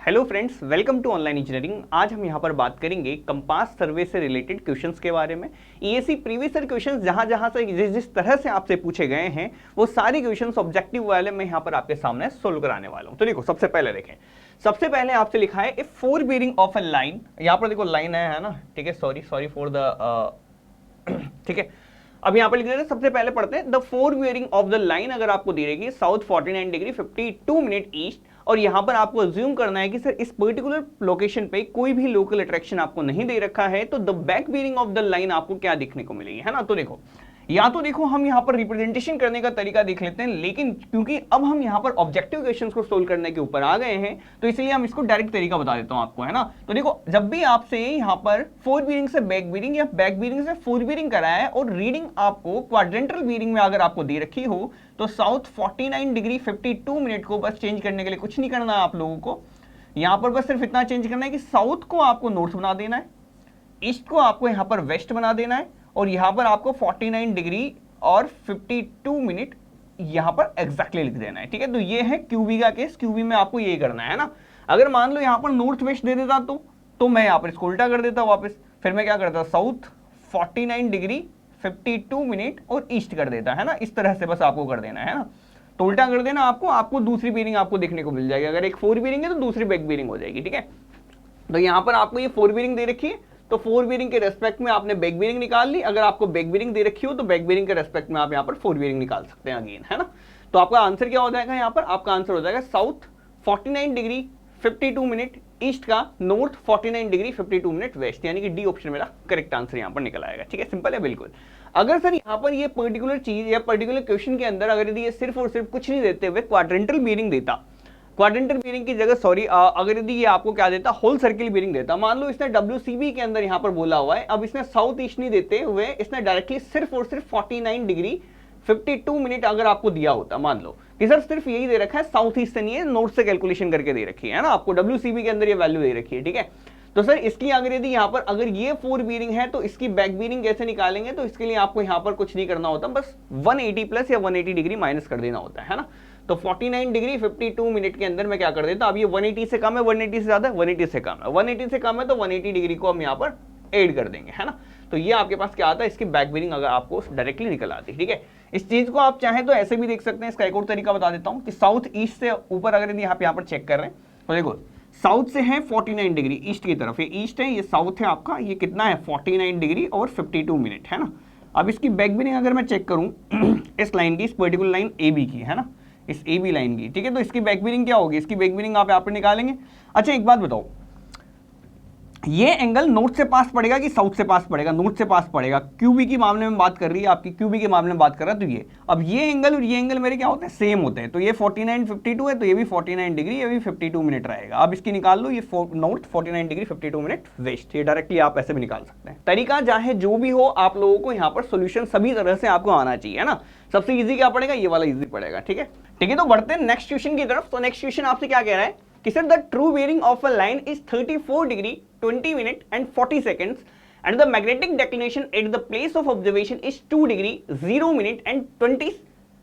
Hello friends, welcome to online engineering. आज हम यहाँ पर बात करेंगे कंपास सर्वे से रिलेटेड क्वेश्चंस के बारे में। ईएसी प्रीवियस ईयर क्वेश्चंस जहाँ से जिस तरह से आपसे पूछे गए हैं वो सारे क्वेश्चंस ऑब्जेक्टिव वाले मैं यहाँ पर आपके सामने सोल्व कराने वाला हूँ। तो देखो, सबसे पहले देखें, सबसे पहले आपसे लिखा है if four bearing of a line, यहाँ पर देखो लाइन है ना, ठीक है, सॉरी फॉर द ठीक है। अब यहाँ पर लिख देते हैं, सबसे पहले पढ़ते हैं the four bearing of the line अगर आपको दी रहेगी साउथ 49 डिग्री 52 मिनट ईस्ट, और यहाँ पर आपको अज्यूम करना है कि सर इस पर्टिकुलर लोकेशन पे कोई भी लोकल अट्रैक्शन आपको नहीं दे रखा है, तो the back bearing of the line आपको क्या दिखने को मिलेगी, है ना। तो देखो, या तो देखो हम यहाँ पर रिप्रेजेंटेशन करने का तरीका देख लेते हैं, लेकिन क्योंकि अब हम यहाँ पर ऑब्जेक्टिव क्वेश्चंस को सोल्व करने के ऊपर आ गए हैं तो इसलिए हम इसको डायरेक्ट तरीका बता देता हूँ आपको, है ना। तो देखो, जब भी आपसे यहाँ पर फोर बीयरिंग से बैक बीयरिंग या बैक बीयरिंग से फोर बीयरिंग कराया है और रीडिंग आपको क्वाड्रेंटल बीयरिंग में अगर आपको दे रखी हो, तो साउथ 49 डिग्री 52 मिनट को बस चेंज करने के लिए कुछ नहीं करना है आप लोगों को। यहाँ पर बस सिर्फ इतना चेंज करना है कि साउथ को आपको नॉर्थ बना देना है, ईस्ट को आपको यहाँ पर वेस्ट बना देना है, और यहाँ पर आपको 49 डिग्री और 52 मिनट यहाँ पर एग्जैक्टली लिख देना है, ठीक है। तो ये है क्यूबी का केस, क्यूबी में आपको ये करना है ना। अगर मान लो यहाँ पर नॉर्थ वेस्ट दे देता तो मैं यहाँ पर इसको उल्टा कर देता वापस, फिर मैं क्या करता, साउथ 49 डिग्री 52 मिनट और ईस्ट कर देता, है ना। इस तरह से बस आपको कर देना है ना, तो उल्टा कर देना आपको दूसरी बीयरिंग आपको देखने को मिल जाएगी। अगर एक फोर बीयरिंग है तो दूसरी बैक बीयरिंग हो जाएगी, ठीक है। तो यहाँ पर आपको ये फोर बीयरिंग दे रखी है, तो फोर बीयरिंग के रेस्पेक्ट में आपने बैक बीयरिंग निकाल ली। अगर आपको बैक बीयरिंग दे रखी हो तो बैक बीयरिंग के रेस्पेक्ट में आप यहाँ पर फोर बीयरिंग निकाल सकते हैं अगेन, है ना। तो आपका आंसर क्या हो जाएगा, यहाँ पर आपका आंसर हो जाएगा साउथ 49 डिग्री 52 मिनट ईस्ट का नॉर्थ 49 डिग्री 52 मिनट वेस्ट, यानी कि डी ऑप्शन मेरा करेक्ट आंसर यहाँ पर निकल आएगा, ठीक है। सिंपल है बिल्कुल। अगर सर यहाँ पर ये पर्टिकुलर चीज या पर्टिकुलर क्वेश्चन के अंदर अगर यदि ये सिर्फ और सिर्फ कुछ नहीं देते हुए क्वाड्रेंटल बीयरिंग देता, क्वाड्रेंटल बीयरिंग की जगह अगर यदि ये आपको क्या देता, होल सर्किल बीयरिंग देता। मान लो इसने WCB के अंदर यहाँ पर बोला हुआ है, अब इसने साउथ ईस्ट नहीं देते हुए इसने डायरेक्टली सिर्फ और सिर्फ 49 डिग्री 52 मिनट अगर आपको दिया होता, मान लो कि सर सिर्फ यही दे रखा है, साउथ ईस्ट से नहीं है, नॉर्थ से कैलकुलेशन करके दे रखी है ना, आपको WCB के अंदर ये वैल्यू दे रखी है, ठीक है। तो सर इसकी अगर यदि यहाँ पर अगर ये फोर बीयरिंग है तो इसकी बैक बीयरिंग कैसे निकालेंगे, तो इसके लिए आपको यहाँ पर कुछ नहीं करना होता, बस 180 प्लस या 180 डिग्री माइनस कर देना होता है ना। तो 49 डिग्री 52 मिनट के अंदर मैं क्या कर देता, अब ये 180 से कम है, 180 से ज्यादा है, 180 से कम है, 180 से कम है तो 180 डिग्री को हम यहाँ पर ऐड कर देंगे, है ना। तो ये आपके पास क्या आता है, इसकी बैक बीयरिंग अगर आपको डायरेक्टली निकल आती है, ठीक है। इस चीज को आप चाहें तो ऐसे भी देख सकते हैं। इसका एक और तरीका बता देता हूँ कि साउथ ईस्ट से ऊपर अगर यहाँ पर चेक कर रहे हैं तो देखो, साउथ से है 49 डिग्री ईस्ट की तरफ, ये ईस्ट है, ये साउथ है आपका, ये कितना है 49 डिग्री और 52 मिनट, है ना। अब इसकी बैक बीयरिंग अगर मैं चेक करूं इस लाइन की, इस पर्टिकुलर लाइन AB की, है ना, इस AB लाइन की, ठीक है। तो इसकी बैक बीयरिंग क्या होगी, इसकी बैक बीयरिंग आप यहाँ पर निकालेंगे। अच्छा एक बात बताओ, ये एंगल नॉर्थ से पास पड़ेगा कि साउथ से पास पड़ेगा, नॉर्थ से पास पड़ेगा। क्यूबी की मामले में बात कर रही है आपकी, क्यूबी के मामले में बात कर रहा है, तो ये अब ये एंगल और ये एंगल मेरे क्या होते हैं, सेम होते हैं। तो ये 49 52 है तो ये भी 49 डिग्री, ये भी 52 मिनट रहेगा। अब इसकी निकाल लो, ये नॉर्थ 49 डिग्री 52 मिनट वेस्ट, ये डायरेक्टली आप ऐसे भी निकाल सकते हैं। तरीका चाहे जो भी हो, आप लोगों को यहाँ पर सोल्यूशन सभी तरह से आपको आना चाहिए, है ना। सबसे ईजी क्या पड़ेगा, ये वाला ईजी पड़ेगा, ठीक है। ठीक है, तो बढ़ते हैं नेक्स्ट क्वेश्चन की तरफ। तो नेक्स्ट क्वेश्चन आपसे क्या कह रहा है कि sir the true bearing of a line is 34 degree 20 minute and 40 seconds and the magnetic declination at the place of observation is 2 degree 0 minute and 20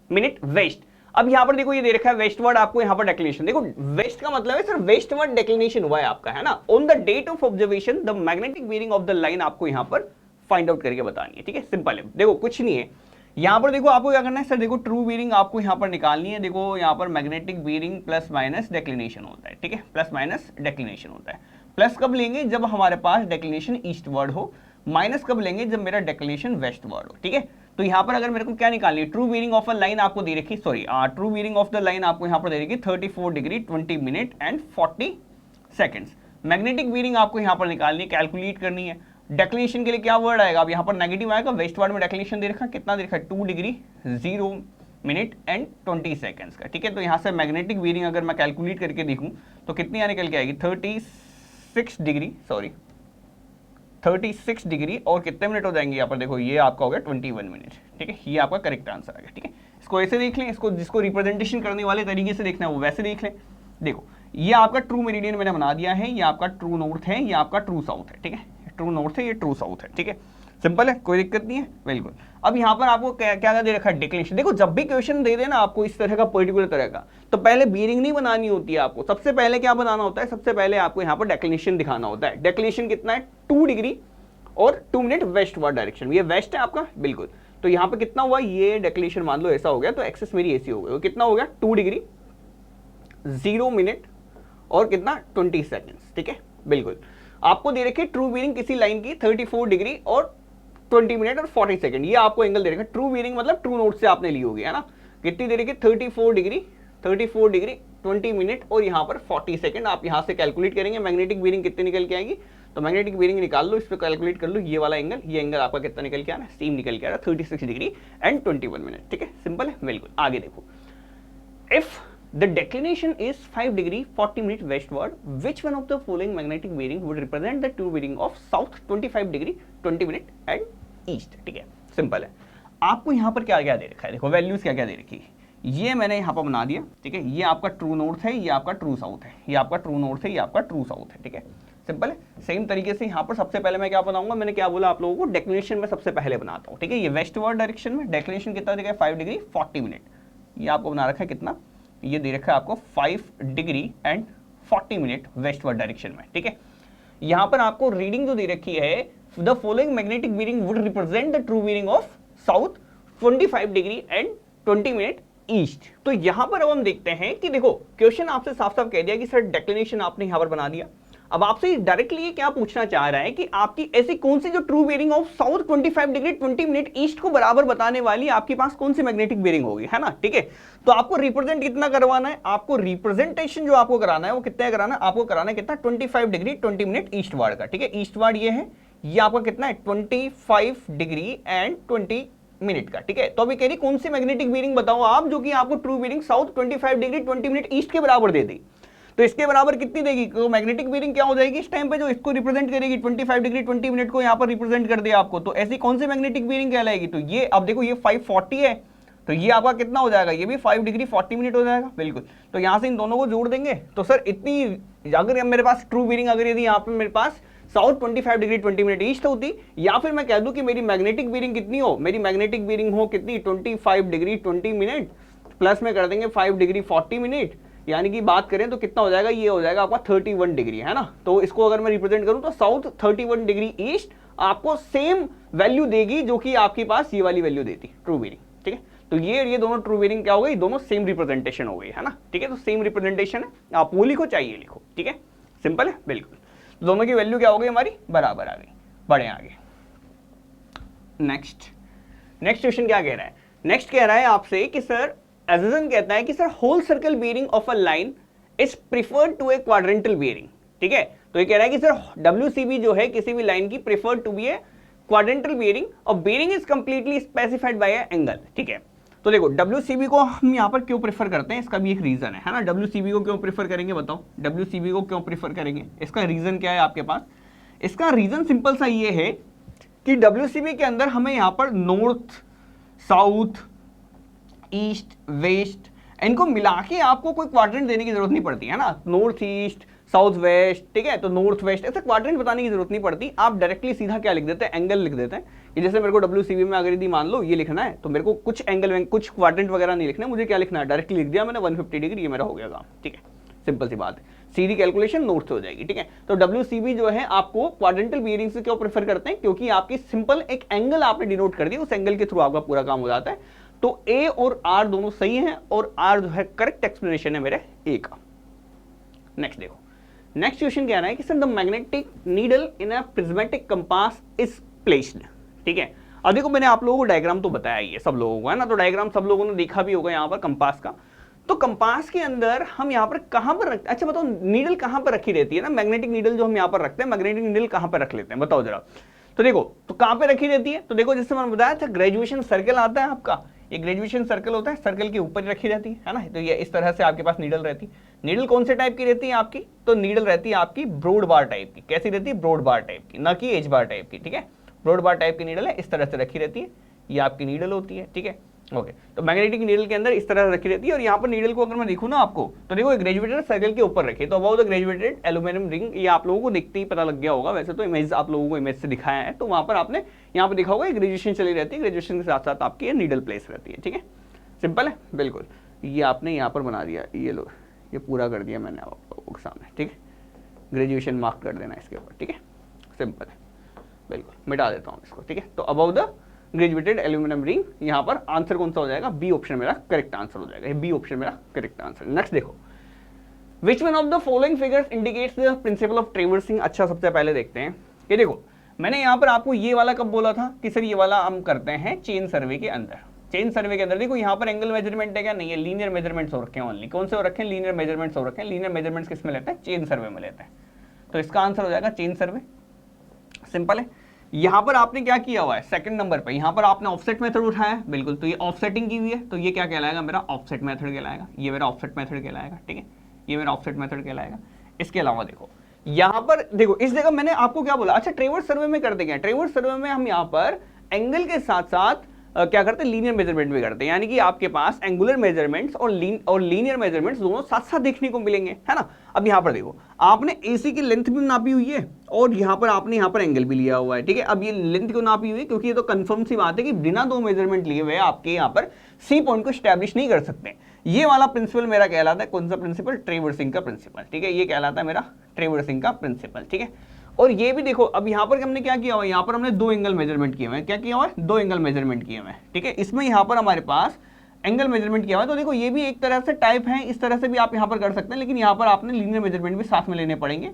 minute west. अब यहां पर देखो, ये दे रखा है वेस्टवर्ड आपको यहाँ पर डेक्लिनेशन। देखो वेस्ट का मतलब है सर वेस्टवर्ड डेक्लिनेशन हुआ है आपका, है ना। On the date of observation the magnetic bearing of the line आपको यहाँ पर फाइंड आउट करके बतानी है, ठीक है। सिंपल है, देखो कुछ नहीं है यहाँ पर। देखो आपको क्या करना है सर, देखो ट्रू बीयरिंग आपको यहाँ पर निकालनी है। देखो यहाँ पर magnetic bearing plus minus declination होता है, ठीक है, प्लस माइनस डेक्लिनेशन होता है। प्लस कब लेंगे, जब हमारे पास डेक्लिनेशन ईस्टवर्ड हो, माइनस कब लेंगे, जब मेरा डेक्लिनेशन वेस्टवर्ड हो, ठीक है। तो यहाँ पर अगर मेरे को क्या निकालनी है, true bearing of a line आपको दे रखी, true bearing of the line आपको यहाँ पर दे रखी 34 degree 20 minute and 40 seconds. Magnetic bearing आपको यहाँ पर निकालनी है, कैलकुलेट करनी है। डेक्लिनेशन के लिए क्या वर्ड आएगा, अब यहाँ पर नेगेटिव आएगा, वेस्टवर्ड में डेक्लिनेशन दे रखा, कितना दे रखा है 2 डिग्री 0 मिनट एंड 20 सेकंड्स का, ठीक है। तो यहाँ से मैग्नेटिक बीयरिंग अगर मैं कैलकुलेट करके देखूं तो कितनी यहाँ निकल के आएगी 36 डिग्री और कितने मिनट हो जाएंगे यहाँ पर, देखो ये आपका हो गया 21 मिनट, ठीक है। ये आपका करेक्ट आंसर आ गया, ठीक है। इसको ऐसे देख लें, इसको जिसको रिप्रेजेंटेशन करने वाले तरीके से देखना है वो वैसे देख लें। देखो ये आपका ट्रू मेरिडियन मैंने बना दिया है, ये आपका ट्रू नॉर्थ है, ये आपका ट्रू साउथ है, ठीक है। ट्रू नॉर्थ है, ये ट्रू साउथ है, ठीक है। सिंपल है, कोई दिक्कत नहीं है, बिल्कुल। अब यहाँ पर आपको क्या क्या दे रखा है, डिक्लेरेशन। देखो जब भी क्वेश्चन दे देना आपको इस तरह का पर्टिकुलर तरह का, तो पहले बीयरिंग नहीं बनानी होती है आपको, सबसे पहले क्या बनाना होता है, सबसे पहले आपको यहाँ पर डेक्लिनेशन दिखाना होता है। डेक्लिनेशन कितना है, 2 डिग्री और 2 मिनट वेस्ट वर्ड डायरेक्शन, ये वेस्ट है आपका, बिल्कुल। तो यहाँ पे कितना हुआ, ये डेक्लिनेशन मान लो ऐसा हो गया, तो एक्सेस मेरी ऐसी हो गई, कितना हो गया, 2 डिग्री 0 मिनट और कितना 20 सेकेंड्स, ठीक है, बिल्कुल। आपको दे रखे ट्रू बीयरिंग किसी लाइन की 34 डिग्री और 20 मिनट और 40 सेकंड, ये आपको एंगल दे रखा है। ट्रू बीयरिंग मतलब ट्रू नोट से आपने ली होगी, है ना। कितनी दे रखी, 34 डिग्री 20 मिनट और यहाँ पर 40 सेकंड। आप यहाँ से कैलकुलेट करेंगे मैग्नेटिक बीयरिंग कितनी निकल के आएगी, तो मैग्नेटिक बीयरिंग निकाल लो, इस पर कैलकुलेट कर लो, ये वाला एंगल, ये एंगल आपका कितना निकल के आ रहा है, सेम निकल के आ रहा है 36 डिग्री एंड 21 मिनट, ठीक है, सिंपल है, बिल्कुल। आगे देखो, if the declination is 5 degree 40 minute westward, which one of the following magnetic bearing would represent the true bearing of south 25 degree 20 minute and east, ठीक है, सिंपल है। आपको यहाँ पर क्या क्या दे रखा है, देखो वैल्यूज क्या क्या दे रखी है, ये मैंने यहाँ पर बना दिया, ठीक है। ये आपका ट्रू नॉर्थ है, ये आपका ट्रू साउथ है, ये आपका ट्रू नॉर्थ है, ये आपका ट्रू साउथ है, ठीक है, सिंपल है। सेम तरीके से यहाँ पर सबसे पहले मैं क्या बनाऊंगा, मैंने क्या बोला आप लोगों को, डेक्लिनेशन में सबसे पहले बनाता हूँ, ठीक है। ये वेस्टवर्ड डायरेक्शन में डेक्लिनेशन कितना देखा है, 5 डिग्री 40 मिनट, ये आपको बना रखा है कितना, ये दे रखा है आपको 5 degree and 40 minute westward direction में, ठीक है। यहां पर आपको रीडिंग जो दे रखी है, the following magnetic bearing would represent the true bearing of south 25 degree and 20 minute east. तो यहां पर अब हम देखते हैं कि देखो क्वेश्चन आपसे साफ साफ कह दिया कि सर डेक्लिनेशन आपने यहां पर बना दिया। अब आपसे डायरेक्टली ये क्या पूछना चाह रहा है कि आपकी ऐसी कौन सी जो true bearing of south 25 degree 20 minute east को बराबर बताने वाली आपके पास कौन सी मैग्नेटिक बीयरिंग होगी, है ना, ठीक है। तो आपको रिप्रेजेंट कितना करवाना है, आपको रिप्रेजेंटेशन जो आपको कराना है वो कितना कराना है, आपको कराना है कितना, 25 डिग्री 20 मिनट ईस्ट वार्ड का, ठीक है। ईस्ट वार्ड ये है, ये आपका कितना है 25 डिग्री एंड 20 मिनट का, ठीक है। तो अभी कह रही कौन सी मैग्नेटिक बीयरिंग बताओ आप जो कि आपको true bearing south 25 degree 20 minute east के बराबर दे दी। तो इसके बराबर कितनी देगी, तो मैग्नेटिक बीयरिंग क्या हो जाएगी इस टाइम पे, जो इसको रिप्रेजेंट करेगी 25 डिग्री 20 मिनट को यहाँ पर रिप्रेजेंट कर दिया आपको, तो ऐसी कौन सी मैग्नेटिक बीयरिंग कहलाएगी। तो ये अब देखो ये 540 है, तो ये आपका कितना हो जाएगा, ये भी 5 डिग्री 40 मिनट हो जाएगा, बिल्कुल। तो यहाँ से इन दोनों को जोड़ देंगे, तो सर इतनी, अगर मेरे पास ट्रू बीयरिंग अगर यदि यहाँ पे मेरे पास साउथ 25 डिग्री 20 मिनट ईस्ट होती, या फिर मैं कह दूं कि मेरी मैग्नेटिक बीयरिंग कितनी हो, मेरी मैग्नेटिक बीयरिंग हो कितनी 25 डिग्री 20 मिनट प्लस में कर देंगे 5 डिग्री 40 मिनट, यानी कि बात करें तो कितना हो जाएगा, ये हो जाएगा आपका 31 डिग्री, है ना। तो इसको अगर मैं रिप्रेजेंट करूं तो साउथ 31 डिग्री ईस्ट आपको सेम वैल्यू देगी जो कि आपके पास ये वाली वैल्यू देती ट्रू बीयरिंग, ठीक है। तो ये दोनों ट्रू बीयरिंग क्या हो गई, दोनों सेम रिप्रेजेंटेशन हो गई, है ना, ठीक है। तो सेम रिप्रेजेंटेशन है, आप वो लिखो चाहिए लिखो, ठीक है, सिंपल है, बिल्कुल। तो दोनों की वैल्यू क्या हो गई हमारी, बराबर आ गई। बढ़े आगे, नेक्स्ट क्वेश्चन क्या कह रहा है, नेक्स्ट कह रहा है आपसे कि सर एजन कहता है कि sir whole circle bearing of a line is preferred to a quadrantal bearing, ठीक है। तो ये कह रहा है कि सर WCB जो है किसी भी लाइन की preferred to be a quadrantal bearing और bearing is completely specified by a angle, ठीक है। तो देखो WCB को हम यहाँ पर क्यों प्रेफर करते हैं, इसका भी एक रीजन है ना। WCB को क्यों प्रेफर करेंगे बताओ, WCB को क्यों प्रेफर करेंगे, इसका रीजन क्या है आपके पास। इसका रीजन सिंपल सा ये है कि WCB के अंदर हमें यहाँ पर नॉर्थ साउथ ईस्ट वेस्ट इनको मिला के आपको कोई क्वाड्रेंट देने की जरूरत नहीं पड़ती, है ना। नॉर्थ ईस्ट साउथ वेस्ट, ठीक है, तो नॉर्थ वेस्ट ऐसे क्वाड्रेंट बताने की जरूरत नहीं पड़ती। आप डायरेक्टली सीधा क्या लिख देते हैं, एंगल लिख देते हैं। कि जैसे मेरे को WCB में अगर यदि मान लो ये लिखना है तो मेरे को कुछ एंगल कुछ क्वाड्रेंट वगैरह नहीं लिखना है, मुझे क्या लिखना है, डायरेक्टली लिख दिया मैंने 150 डिग्री, ये मेरा हो गया काम, ठीक है, सिंपल सी बात है। सीधी कैलकुलेशन नॉर्थ से हो जाएगी, ठीक है। तो WCB जो है आपको क्वाड्रेंटल बीयरिंग से क्यों प्रेफर करते हैं, क्योंकि आपकी सिंपल एक एंगल आपने डिनोट कर दिया, उस एंगल के थ्रू आपका पूरा काम हो जाता है। तो A और R दोनों सही हैं और R जो है करेक्ट एक्सप्लेनेशन है मेरे A का। नेक्स्ट देखो, नेक्स्ट क्वेश्चन क्या है कि sir the magnetic needle in a prismatic compass is placed, ठीक है। अब देखो मैंने आप लोगों को डायग्राम तो बताया ही है सब लोगों को, है ना। तो डायग्राम सब लोगों ने देखा भी होगा यहाँ पर कंपास का। तो कंपास के अंदर हम यहाँ पर कहाँ पर रखते हैं, अच्छा बताओ नीडल कहाँ पर रखी रहती है ना, मैग्नेटिक नीडल जो हम यहाँ पर रखते हैं, मैग्नेटिक नीडल कहाँ पर रख लेते हैं बताओ जरा। तो देखो तो कहाँ पे रखी रहती है, तो देखो जैसे मैंने बताया था ग्रेजुएशन सर्कल आता है आपका, ये ग्रेजुएशन सर्कल होता है, सर्कल के ऊपर रखी रहती है ना। तो ये इस तरह से आपके पास नीडल रहती है। नीडल कौन से टाइप की रहती है आपकी, तो नीडल रहती है आपकी ब्रॉड बार टाइप की। कैसी रहती है, ब्रॉड बार टाइप की, ना कि एज बार टाइप की, ठीक है। ब्रॉड बार टाइप की नीडल है, इस तरह से रखी रहती है, ये आपकी नीडल होती है, ठीक है। ओके तो मैग्नेटिक नीडल के अंदर इस तरह रखी रहती है, और यहाँ पर नीडल को अगर मैं देखूँ ना आपको, तो देखो ग्रेजुएटेड सर्कल के ऊपर रखे, तो about the graduated aluminium ring, ये आप लोगों को देखते ही पता लग गया होगा, वैसे तो इमेज आप लोगों को इमेज से दिखाया है, तो वहाँ पर आपने यहाँ पर देखा होगा ग्रेजुएशन चली रहती है, ग्रेजुएशन के साथ साथ आपकी ये नीडल प्लेस रहती है। ठीक है, सिंपल है बिल्कुल। ये आपने यहाँ पर बना दिया, ये लो ये पूरा कर दिया मैंने आप लोगों के सामने। ठीक है, ग्रेजुएशन मार्क कर देना इसके ऊपर। ठीक है, सिंपल है बिल्कुल, मिटा देता हूँ इसको। ठीक है, तो about the graduated aluminium ring, यहाँ पर आंसर कौन सा हो जाएगा, बी ऑप्शन मेरा करेक्ट आंसर हो जाएगा, बी ऑप्शन मेरा करेक्ट आंसर। नेक्स्ट देखो, which one of the following figures indicates the principle of traversing. अच्छा सबसे पहले देखते हैं कि देखो मैंने यहाँ पर आपको ये वाला कब बोला था कि सर ये वाला हम करते हैं चेन सर्वे के अंदर। चेन सर्वे के अंदर देखो यहाँ पर एंगल मेजरमेंट है क्या, नहीं है, लीनियर मेजरमेंट्स हो रखे हैं ओनली। कौन से हो रखे हैं, लीनियर मेजरमेंट्स हो रखे हैं। लीनियर मेजरमेंट्स किस में लेते हैं, चेन सर्वे में लेते हैं, तो इसका आंसर हो जाएगा चेन सर्वे। सिंपल है। यहाँ पर आपने क्या किया हुआ है, सेकंड नंबर पे यहाँ पर आपने ऑफसेट मेथड उठाया है, बिल्कुल, तो ये ऑफसेटिंग की हुई है, तो ये क्या कहलाएगा, मेरा ऑफसेट मेथड कहलाएगा, ये मेरा ऑफसेट मेथड कहलाएगा। ठीक है, ये मेरा ऑफसेट मेथड कहलाएगा। इसके अलावा देखो यहाँ पर देखो इस जगह मैंने आपको क्या बोला, अच्छा ट्रेवर्स सर्वे में कर देंगे, ट्रेवर्स सर्वे में हम यहाँ पर एंगल के साथ साथ क्या करते हैं, लीनियर मेजरमेंट भी करते हैं, यानी कि आपके पास एंगुलर मेजरमेंट्स और लीनियर मेजरमेंट्स दोनों साथ साथ देखने को मिलेंगे, है ना। अब यहाँ पर देखो आपने एसी की लेंथ भी नापी हुई है और यहाँ पर आपने यहाँ पर एंगल भी लिया हुआ है। ठीक है, अब ये लेंथ क्यों नापी हुई है, क्योंकि ये तो कंफर्म सी बात है कि बिना दो मेजरमेंट लिए हुए आपके यहाँ पर सी पॉइंट को स्टैब्लिश नहीं कर सकते। ये वाला प्रिंसिपल मेरा कहलाता है कौन सा प्रिंसिपल, ट्रेवर्सिंग का प्रिंसिपल। ठीक है, ये कहलाता है मेरा ट्रेवर्सिंग का प्रिंसिपल। ठीक है, और ये भी देखो अब यहाँ पर हमने क्या किया हुआ है, यहाँ पर हमने दो एंगल मेजरमेंट किए हुए हैं, क्या किया हुआ है, दो एंगल मेजरमेंट किए हुए हैं। ठीक है, इसमें यहाँ पर हमारे पास एंगल मेजरमेंट किया हुआ है, तो देखो ये भी एक तरह से टाइप है, इस तरह से भी आप यहाँ पर कर सकते हैं, लेकिन यहाँ पर आपने लीनियर मेजरमेंट भी साथ में लेने पड़ेंगे।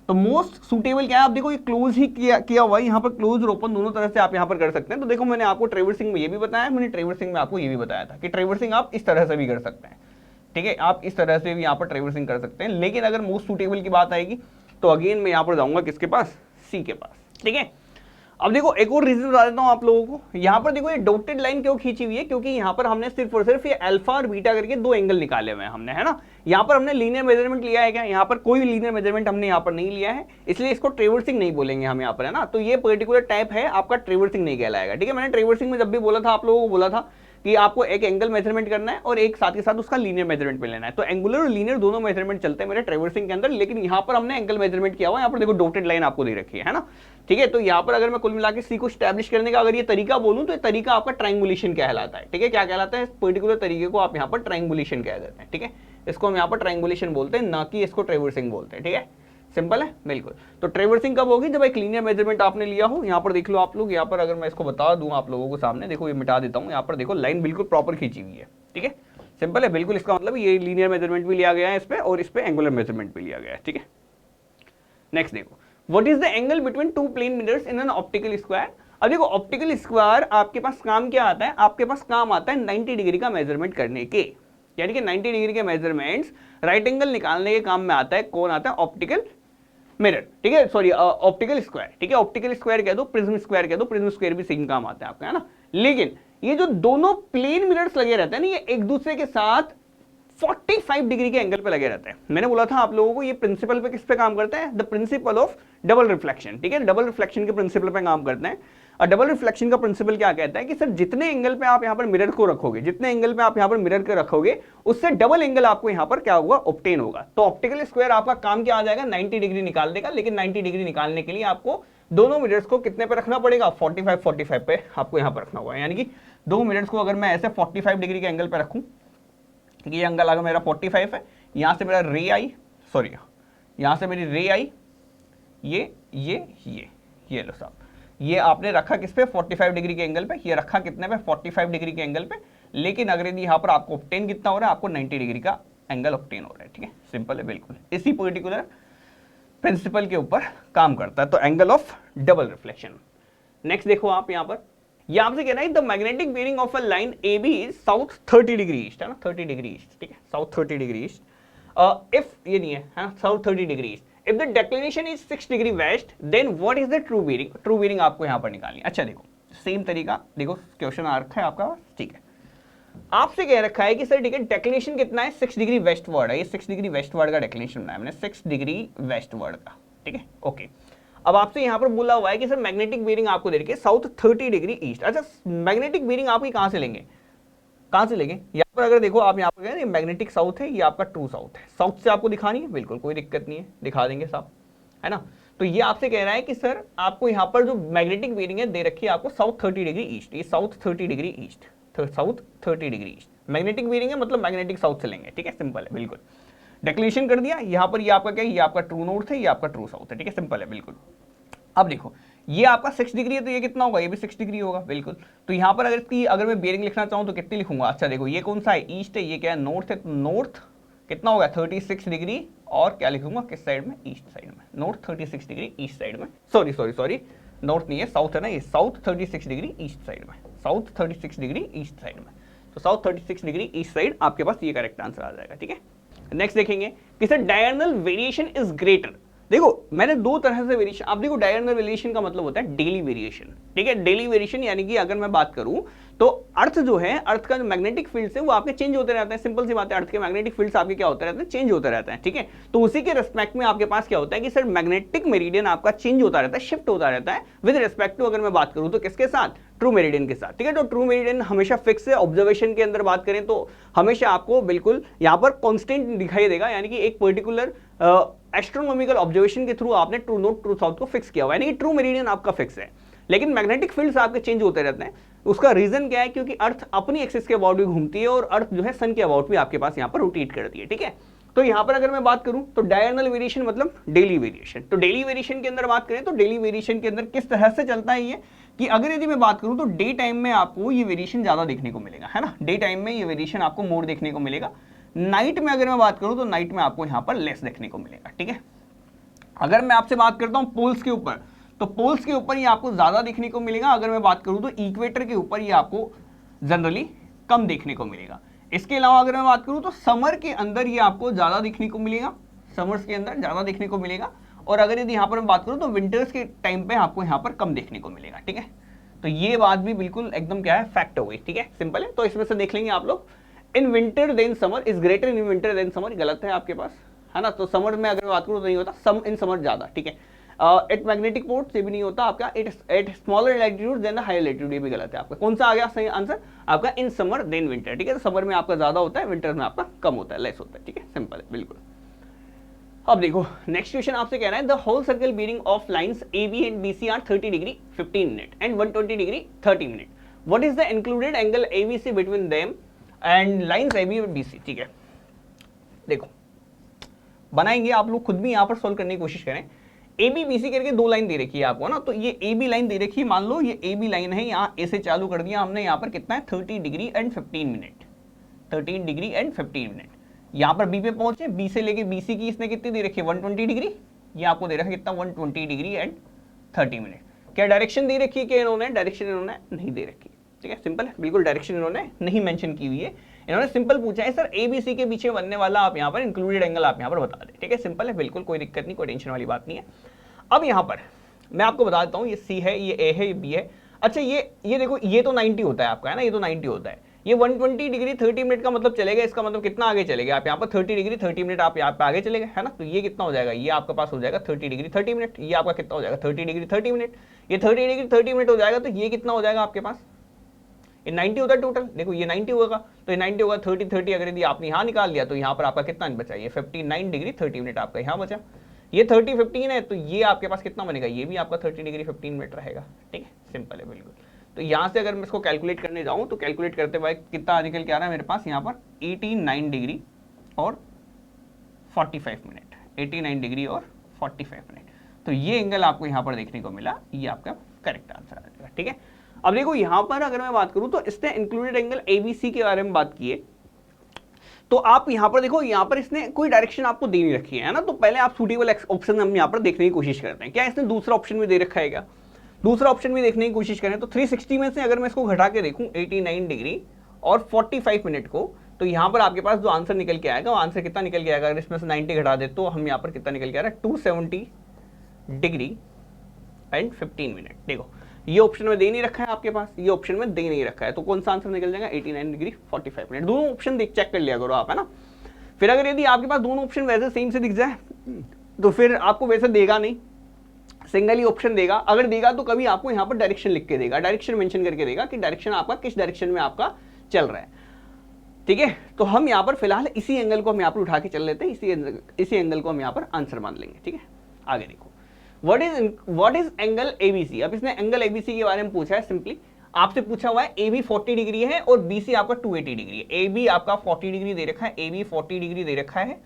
तो मोस्ट सुटेबल क्या है, आप देखो ये क्लोज ही किया हुआ है, यहाँ पर क्लोज और ओपन दोनों तरह से आप यहाँ पर कर सकते हैं। तो देखो मैंने आपको ट्रेवर्सिंग में ये भी बताया, मैंने ट्रेवर्सिंग में आपको ये भी बताया था कि ट्रेवर्सिंग आप इस तरह से भी कर सकते हैं। ठीक है, आप इस तरह से भी यहाँ पर ट्रेवर्सिंग कर सकते हैं, लेकिन अगर मोस्ट सुटेबल की बात आएगी तो अगेन मैं यहाँ पर जाऊंगा किसके पास, सी के पास। ठीक है, अब देखो एक और रीजन बता देता हूं आप लोगों को, यहाँ पर देखो ये डॉटेड लाइन क्यों खींची हुई है, क्योंकि यहाँ पर हमने सिर्फ और सिर्फ ये अल्फा और बीटा करके दो एंगल निकाले हुए हैं हमने, है ना। यहाँ पर हमने लीनियर मेजरमेंट लिया है क्या, यहाँ पर कोई लीनियर मेजरमेंट हमने यहाँ पर नहीं लिया है, इसलिए इसको ट्रेवर्सिंग नहीं बोलेंगे हम यहाँ पर, है ना। तो ये पर्टिकुलर टाइप है आपका ट्रेवर्सिंग नहीं कहलाएगा। ठीक है, मैंने ट्रेवर्सिंग में जब भी बोला था आप लोगों को बोला था कि आपको एक एंगल मेजरमेंट करना है और एक साथ के साथ उसका लीनियर मेजरमेंट में लेना है, तो एंगुलर और लीनियर दोनों मेजरमेंट चलते हैं मेरे ट्रेवर्सिंग के अंदर, लेकिन यहाँ पर हमने एंगल मेजरमेंट किया हुआ है। यहाँ पर देखो डॉटेड लाइन आपको दे रखी है ना। ठीक है, तो यहाँ पर अगर मैं कुल मिला के सी को स्टैब्लिश करने का अगर ये तरीका बोलूं तो ये तरीका आपका ट्रायंगुलेशन कहलाता है। ठीक है, क्या कहलाता है, इस पर्टिकुलर तरीके को आप यहाँ पर ट्रायंगुलेशन कह देते हैं। ठीक है, इसको हम यहाँ पर ट्रायंगुलेशन बोलते हैं, ना कि इसको ट्रेवर्सिंग बोलते हैं। ठीक है, सिंपल है बिल्कुल। तो ट्रेवर्सिंग कब होगी, जब एक लीनियर मेजरमेंट आपने लिया हो। यहाँ पर देख लो आप लोग, यहाँ पर अगर मैं इसको बता दूं आप लोगों को सामने, देखो ये मिटा देता हूँ, यहाँ पर देखो लाइन बिल्कुल प्रॉपर खींची हुई है। ठीक है, सिंपल है बिल्कुल, इसका मतलब ये लीनियर मेजरमेंट भी लिया गया है इस पे और इस पे एंगुलर मेजरमेंट भी लिया गया है। ठीक है, नेक्स्ट देखो, what is the angle between two plane mirrors in an optical square. अब देखो ऑप्टिकल स्क्वायर आपके पास काम क्या आता है, आपके पास काम आता है 90 डिग्री का मेजरमेंट करने के, यानी कि 90 डिग्री के मेजरमेंट्स राइट एंगल निकालने के काम में आता है। कौन आता है, ऑप्टिकल मिरर। ठीक है, सॉरी ऑप्टिकल स्क्वायर। ठीक है, ऑप्टिकल स्क्वायर कह दो, प्रिज्म स्क्वायर कह दो, प्रिज्म स्क्वायर भी सेम काम आता है आपका, है ना। लेकिन ये जो दोनों प्लेन मिरर्स लगे रहते हैं ना, ये एक दूसरे के साथ 45 डिग्री के एंगल पे लगे रहते हैं। मैंने बोला था आप लोगों को ये प्रिंसिपल पे किस पे काम करता है, the principle of double reflection. ठीक है, डबल रिफ्लेक्शन के प्रिंसिपल पे काम करते हैं। और डबल रिफ्लेक्शन का प्रिंसिपल क्या कहता है कि सर जितने एंगल पे आप यहाँ पर मिरर को रखोगे, जितने एंगल पे आप यहाँ पर मिरर को रखोगे, उससे डबल एंगल आपको यहाँ पर क्या होगा, ऑब्टेन होगा। तो ऑप्टिकल स्क्वायर आपका काम क्या आ जाएगा, 90 डिग्री निकाल देगा। लेकिन 90 डिग्री निकालने के लिए आपको दोनों मिरर्स को कितने पे रखना पड़ेगा, 45 पे आपको यहाँ पर रखना होगा। यानी कि दो मिरर्स को अगर मैं ऐसे 45 डिग्री के एंगल पे रखूँ, ये एंगल अगर मेरा 45 है, यहाँ से मेरा रे आई, सॉरी यहाँ से मेरी रे आई, ये लो साहब, ये आपने रखा किस पे, 45 डिग्री के एंगल पे, ये रखा कितने पे, 45 डिग्री के एंगल पे। लेकिन अगर यदि यहाँ पर आपको ऑब्टेन कितना हो रहा है, आपको 90 डिग्री का एंगल ऑब्टेन हो रहा है। ठीक है, सिंपल है बिल्कुल, इसी पर्टिकुलर प्रिंसिपल के ऊपर काम करता है, तो angle of double reflection. Next देखो आप यहाँ पर, ये आपसे कह रहा है the magnetic bearing of a line A B is south 30 degree east, है ना, 30 डिग्री ईस्ट। ठीक है, साउथ 30 डिग्री ईस्ट, इफ ये नहीं है ना, south 30 degree east, if the declination is 6 degree west, then what is the true bearing. True bearing आपको यहाँ पर निकालनी। अच्छा देखो सेम तरीका, देखो क्वेश्चन आ रखा है आपका, ठीक है, आपसे कह रखा है कि सर ठीक है डेक्लिनेशन कितना है, 6 डिग्री वेस्टवर्ड है, ये 6 डिग्री वेस्टवर्ड का डेक्लिनेशन बनाया मैंने, 6 डिग्री वेस्टवर्ड का। ठीक है, ओके। अब आपसे यहाँ पर बोला हुआ है कि सर मैग्नेटिक बेरिंग आपको दे रखी है साउथ 30 डिग्री ईस्ट। अच्छा मैग्नेटिक बेरिंग आप ही कहाँ से लेंगे, कहाँ से लेंगे, यहाँ पर अगर देखो आप यहाँ पर गए मैग्नेटिक साउथ है, ये आपका ट्रू साउथ है, साउथ से आपको दिखानी है, बिल्कुल कोई दिक्कत नहीं है, दिखा देंगे साहब, है ना। तो ये आपसे कह रहा है कि सर आपको यहाँ पर जो मैग्नेटिक बेरिंग है दे रखी है आपको साउथ 30 डिग्री ईस्ट, ये south 30 degree east, south 30 degree east magnetic bearing है, मतलब मैग्नेटिक साउथ से लेंगे, ठीक है, सिंपल है बिल्कुल। डिक्लेरेशन कर दिया, यहाँ पर ये आपका क्या है, ये आपका ट्रू नॉर्थ है, ये आपका ट्रू साउथ है, ठीक है, सिंपल है बिल्कुल। अब देखो ये आपका 6 डिग्री है तो ये कितना होगा, ये भी 6 डिग्री होगा बिल्कुल। तो यहाँ पर अगर मैं बेरिंग लिखना चाहूँ तो कितनी लिखूंगा, अच्छा देखो ये कौन सा है, ईस्ट है, ये क्या है, नॉर्थ है, तो नॉर्थ कितना होगा 36 डिग्री, और क्या लिखूंगा किस साइड में, ईस्ट साइड में, नॉर्थ 36 डिग्री ईस्ट साइड में, सॉरी नॉर्थ नहीं है, साउथ है ना, ये साउथ 36 डिग्री ईस्ट साइड में, साउथ 36 डिग्री ईस्ट साइड में, तो साउथ 36 डिग्री ईस्ट साइड आपके पास ये करेक्ट आंसर आ जाएगा, ठीक है। नेक्स्ट देखेंगे कि sir diagonal variation is greater, देखो मैंने दो तरह से वेरिएशन, आप देखो डायगोनल वेरिएशन का मतलब होता है डेली वेरिएशन, ठीक है, डेली वेरिएशन यानी कि अगर मैं बात करूं तो अर्थ जो है, अर्थ का जो मैग्नेटिक फील्ड है वो आपके चेंज होते रहते हैं, सिंपल सी बात है, अर्थ के मैग्नेटिक फील्ड्स आपके क्या होते रहते हैं, चेंज होते रहते हैं, ठीक है। तो उसी के रिस्पेक्ट में आपके पास क्या होता है कि सर मैग्नेटिक मेरिडियन आपका चेंज होता रहता है, शिफ्ट होता रहता है विद रिस्पेक्ट टू, अगर मैं बात करूं तो किसके साथ, ट्रू मेरिडियन के साथ, ठीक है। तो ट्रू मेरिडियन हमेशा फिक्स है, ऑब्जर्वेशन के अंदर बात करें तो हमेशा आपको बिल्कुल यहाँ पर कॉन्स्टेंट दिखाई देगा, यानी कि एक पर्टिकुलर एस्ट्रोनॉमिकल ऑब्जर्वेशन के थ्रू आपने ट्रू नॉर्थ ट्रू साउथ को फिक्स किया हुआ है, यानी कि ट्रू मेरिडियन आपका फिक्स है। लेकिन मैग्नेटिक फील्ड्स आपके चेंज होते रहते हैं, उसका रीजन क्या है, क्योंकि अर्थ अपनी एक्सिस के अबाउट भी घूमती है और अर्थ जो है सन के अबाउट भी आपके पास यहाँ पर रोटेट करती है, ठीक है। तो यहाँ पर अगर मैं बात करूं तो डायगोनल वेरिएशन मतलब डेली वेरिएशन, तो डेली वेरिएशन के अंदर बात करें तो डेली वेरिएशन के अंदर किस तरह से चलता है ये, कि अगर यदि मैं बात करूं तो डे टाइम में आपको ये वेरिएशन ज्यादा देखने को मिलेगा, है ना, डे टाइम में ये वेरिएशन आपको मोर देखने को मिलेगा, नाइट में अगर मैं बात करूं तो नाइट में आपको यहाँ पर लेस देखने को मिलेगा, ठीक है। अगर मैं आपसे बात करता हूं पोल्स के ऊपर, तो पोल्स के ऊपर ये आपको ज्यादा देखने को मिलेगा, अगर मैं बात करूं तो इक्वेटर के ऊपर ये आपको जनरली कम देखने को मिलेगा। इसके अलावा अगर मैं बात करूं तो समर के अंदर ये आपको ज्यादा देखने को मिलेगा, समर्स के अंदर ज्यादा देखने को मिलेगा, और अगर यदि यहाँ पर मैं बात करूं तो विंटर्स के टाइम पे आपको यहाँ पर कम देखने को मिलेगा, ठीक है। तो ये बात भी बिल्कुल एकदम क्या है, फैक्ट हो गई, ठीक है, सिंपल है। तो इसमें से देख लेंगे आप लोग, in winter than summer is greater in winter than summer, गलत है आपके पास, है ना। तो समर में अगर मैं बात करूं तो नहीं होता, सम इन समर ज्यादा, ठीक है। एट मैग्नेटिक पोर्ट से भी नहीं होता आपका, at smaller latitude than the higher latitude, ये भी गलत है आपका। कौन सा आ गया सही आंसर आपका, इन समर देन विंटर, ठीक है। तो समर में आपका ज्यादा होता है, विंटर में आपका कम होता है, लेस होता है, ठीक है, सिंपल है बिल्कुल। अब देखो नेक्स्ट क्वेश्चन आपसे कह रहा है the whole circle bearing of lines A B and B C are 30 degree 15 minute and 120 degree 30 minute, what is the included angle A B C between them and lines A B और B C, ठीक है। देखो बनाएंगे, आप लोग खुद भी यहाँ पर सोल्व करने की कोशिश करें। ए बी बी सी करके दो लाइन दे रखी है आपको ना, तो ये ए बी लाइन दे रखी है, मान लो ये ए बी लाइन है, यहाँ ए से चालू कर दिया हमने, यहाँ पर कितना है 30 degree and 15 minute, 13 degree and 15 minute, यहाँ पर बी पे पहुंचे, बी से लेके बी सी की इसने कितनी दे रखी है 120 डिग्री, ये आपको दे रखा है कितना 120 डिग्री एंड 30 मिनट। क्या डायरेक्शन दे रखी है, क्या इन्होंने डायरेक्शन इन्होंने नहीं दे रखी, ठीक है, सिंपल है बिल्कुल, डायरेक्शन इन्होंने नहीं मेंशन की हुई है, इन्होंने सिंपल पूछा है सर ए बी सी के पीछे बनने वाला आप यहाँ पर इंक्लूडेड एंगल आप यहाँ पर बता दें, ठीक है, सिंपल है बिल्कुल, कोई दिक्कत नहीं, कोई टेंशन वाली बात नहीं है। अब यहाँ पर मैं आपको बता देता हूँ, ये सी है, ये ए है, ये बी है। अच्छा ये देखो, ये तो 90 होता है आपका, है ना, ये तो 90 होता है, ये 120 डिग्री 30 मिनट का मतलब चलेगा, इसका मतलब कितना आगे चलेगा आप यहाँ पर 30 डिग्री 30 मिनट आप यहाँ पे आगे चले गए, है ना। तो ये कितना हो जाएगा, ये आपके पास हो जाएगा 30 डिग्री 30 मिनट, ये आपका कितना हो जाएगा 30 डिग्री 30 मिनट, ये 30 डिग्री 30 मिनट हो जाएगा, तो ये कितना हो जाएगा आपके पास, ये 90 होता है टोटल, देखो ये 90 होगा, तो ये 90 होगा 30 30, अगर यदि आपने यहाँ निकाल लिया तो यहाँ पर आपका कितना बचा, ये 59 डिग्री 30 मिनट आपका यहाँ बचा, ये 30 15 है, तो ये आपके पास कितना बनेगा, ये भी आपका 30 डिग्री 15 मिनट रहेगा, ठीक है, सिंपल है बिल्कुल। तो यहाँ से अगर मैं इसको कैलकुलेट करने जाऊँ तो कैलकुलेट करते हुए कितना निकल के आ रहा है मेरे पास यहाँ पर 89 डिग्री और 45 मिनट, 89 डिग्री और 45 मिनट, तो ये एंगल आपको यहाँ पर देखने को मिला, ये आपका करेक्ट आंसर आ जाएगा, ठीक है। अब देखो यहाँ पर अगर मैं बात करूँ तो इसने इंक्लूडेड एंगल एबीसी के बारे में बात की है, तो आप यहाँ पर देखो, यहाँ पर इसने कोई डायरेक्शन आपको दे नहीं रखी है ना, तो पहले आप सूटेबल ऑप्शन हम यहाँ पर देखने की कोशिश करते हैं, क्या इसने दूसरा ऑप्शन भी दे रखा है, क्या दूसरा ऑप्शन भी देखने की कोशिश करें। तो 360 में से अगर मैं इसको घटा के देखूं 89 डिग्री और 45 मिनट को, तो यहाँ पर आपके पास जो आंसर निकल के आएगा वो आंसर कितना निकल के आएगा, अगर इसमें से 90 घटा दे तो हम यहाँ पर कितना निकल के आ रहा है 270 डिग्री एंड 15 मिनट। देखो ये ऑप्शन में दे नहीं रखा है आपके पास, ये ऑप्शन में दे नहीं रखा है, तो कौन सा आंसर निकल जाएगा 89 डिग्री 45 मिनट। दोनों ऑप्शन देख चेक कर लिया करो आप, है ना। फिर अगर यदि आपके पास दोनों ऑप्शन वैसे सेम से दिख जाए तो फिर आपको वैसे देगा नहीं, सिंगल ही ऑप्शन देगा, अगर देगा तो कभी आपको यहाँ पर डायरेक्शन लिख के देगा, डायरेक्शन मेंशन करके देगा कि डायरेक्शन आपका किस डायरेक्शन में आपका चल रहा है। ठीक है। तो हम यहाँ पर फिलहाल इसी एंगल को हम यहाँ पर उठा के चल लेते हैं, इसी एंगल को हम यहाँ पर आंसर मान लेंगे। ठीक है, आगे देखो, व्हाट इज एंगल एबीसी। अब इसने एंगल एबीसी के बारे में पूछा है, सिंपली आपसे पूछा हुआ है ए बी 40 डिग्री है और बी सी आपका 280 डिग्री है। ए बी आपका 40 डिग्री दे रखा है, ए बी 40 डिग्री दे रखा है,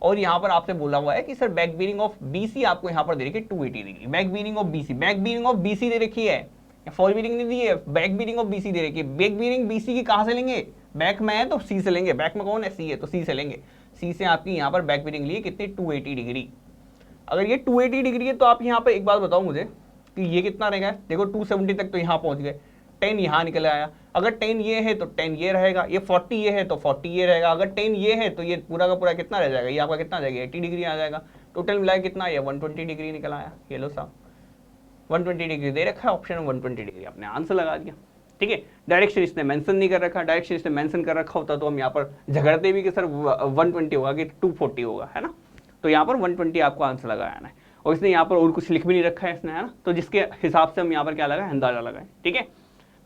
और यहाँ पर आपसे बोला हुआ है कि sir back bearing of BC आपको यहाँ पर दे रखी है 280 degree. Back bearing of BC, back bearing of BC दे रखी है, फॉर बीरिंग नहीं दी है, बैक बीरिंग ऑफ बीसी दे रखी है। बैक बीरिंग बीसी की कहाँ से लेंगे, बैक में है तो सी से लेंगे, बैक में कौन है, सी है, तो सी से लेंगे। सी से आपकी यहाँ पर बैक बीरिंग लिए कितनी 280 डिग्री। अगर ये 280 डिग्री है तो आप यहाँ पर एक बात बताओ मुझे कि ये कितना रहेगा। देखो 270 तक तो यहाँ पहुंच गए, 10 यहाँ निकल आया। अगर 10 ये है तो 10 ये रहेगा, ये 40 ये है तो 40 ये रहेगा। अगर 10 ये है तो ये पूरा का पूरा कितना रह जाएगा, ये आपका कितना आ जाएगा, 80 डिग्री आ जाएगा। टोटल मिलाया कितना, ये 120 डिग्री निकल आया। ये लो साहब 120 डिग्री दे रखा है ऑप्शन में, 120 डिग्री आपने आंसर लगा दिया। ठीक है, डायरेक्शन इसने मेंशन नहीं कर रखा, डायरेक्शन इसने मेंशन कर रखा होता तो हम यहाँ पर झगड़ते भी कि सर 120 होगा कि 240 होगा, है ना। तो यहाँ पर 120 आपको आंसर लगाना है, और इसने यहाँ पर और कुछ लिख भी नहीं रखा है इसने, है ना। तो जिसके हिसाब से हम यहाँ पर क्या लगाए, अंदाजा लगाए। ठीक है,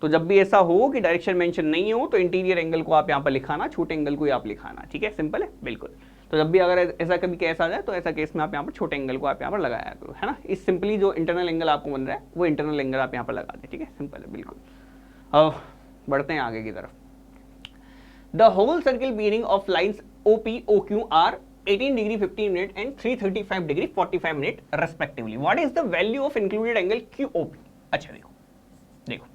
तो जब भी ऐसा हो कि डायरेक्शन मेंशन नहीं हो तो इंटीरियर एंगल को आप यहाँ पर लिखाना, छोटे एंगल को आप लिखाना। ठीक है, सिंपल है बिल्कुल। तो जब भी अगर ऐसा कभी केस आ जाए तो ऐसा केस में आप यहाँ पर छोटे एंगल को आप यहाँ पर लगाया करो, है ना। इस सिंपली जो इंटरनल एंगल आपको बन रहा है वो इंटरनल एंगल आप यहाँ पर लगा दें। ठीक है, सिंपल है बिल्कुल। अब बढ़ते हैं आगे की तरफ। The whole circle bearing of lines OP OQ are 18 degree 15 minute and 335 degree 45 minute respectively. What is the value of included angle QOP। अच्छा देखो देखो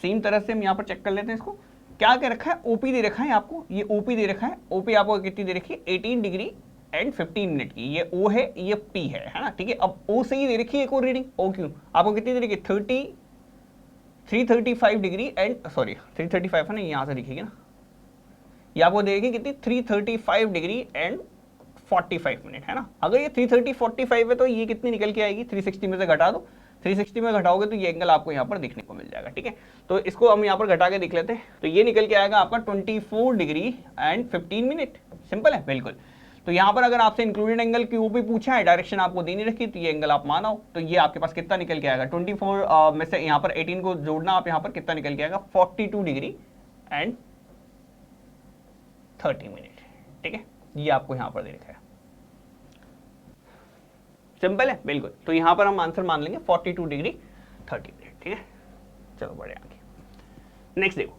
सेम तरह से हम यहाँ पर चेक कर लेते हैं इसको। क्या क्या रखा है, OP दे रखा है आपको, ये OP दे रखा है। OP आपको कितनी दे रखी है, 18 डिग्री एंड 15 मिनट की। ये O है, ये P है ना। ठीक है, अब O से ही दे रखी है एक और रीडिंग, OQ आपको कितनी दे रखी है, 335 डिग्री एंड सॉरी 335 है ना, यहाँ से लिखिएगा ना, ये आपको दे रखी कितनी 335 डिग्री एंड 45 मिनट, है ना। अगर ये 330 45 है तो ये कितनी निकल के आएगी, 360 में से घटा दो, 360 में घटाओगे तो ये एंगल आपको यहाँ पर देखने को मिल जाएगा। ठीक है, तो इसको हम यहाँ पर घटा के देख लेते हैं, तो ये निकल के आएगा आपका 24 डिग्री एंड 15 मिनट। सिंपल है बिल्कुल। तो यहाँ पर अगर आपसे इंक्लूडेड एंगल QOP पूछा है, डायरेक्शन आपको दी नहीं रखी, तो ये एंगल आप मानो, तो ये आपके पास कितना निकल के आएगा, 24 में से यहाँ पर 18 को जोड़ना, आप यहाँ पर कितना निकल के आएगा, 42 डिग्री एंड 30 मिनट। ठीक है, ये आपको यहाँ पर दे रखा है। सिंपल है बिल्कुल। तो यहां पर हम आंसर मान लेंगे 42 डिग्री 30 मिनट। ठीक है, चलो बढ़े आगे। नेक्स्ट देखो,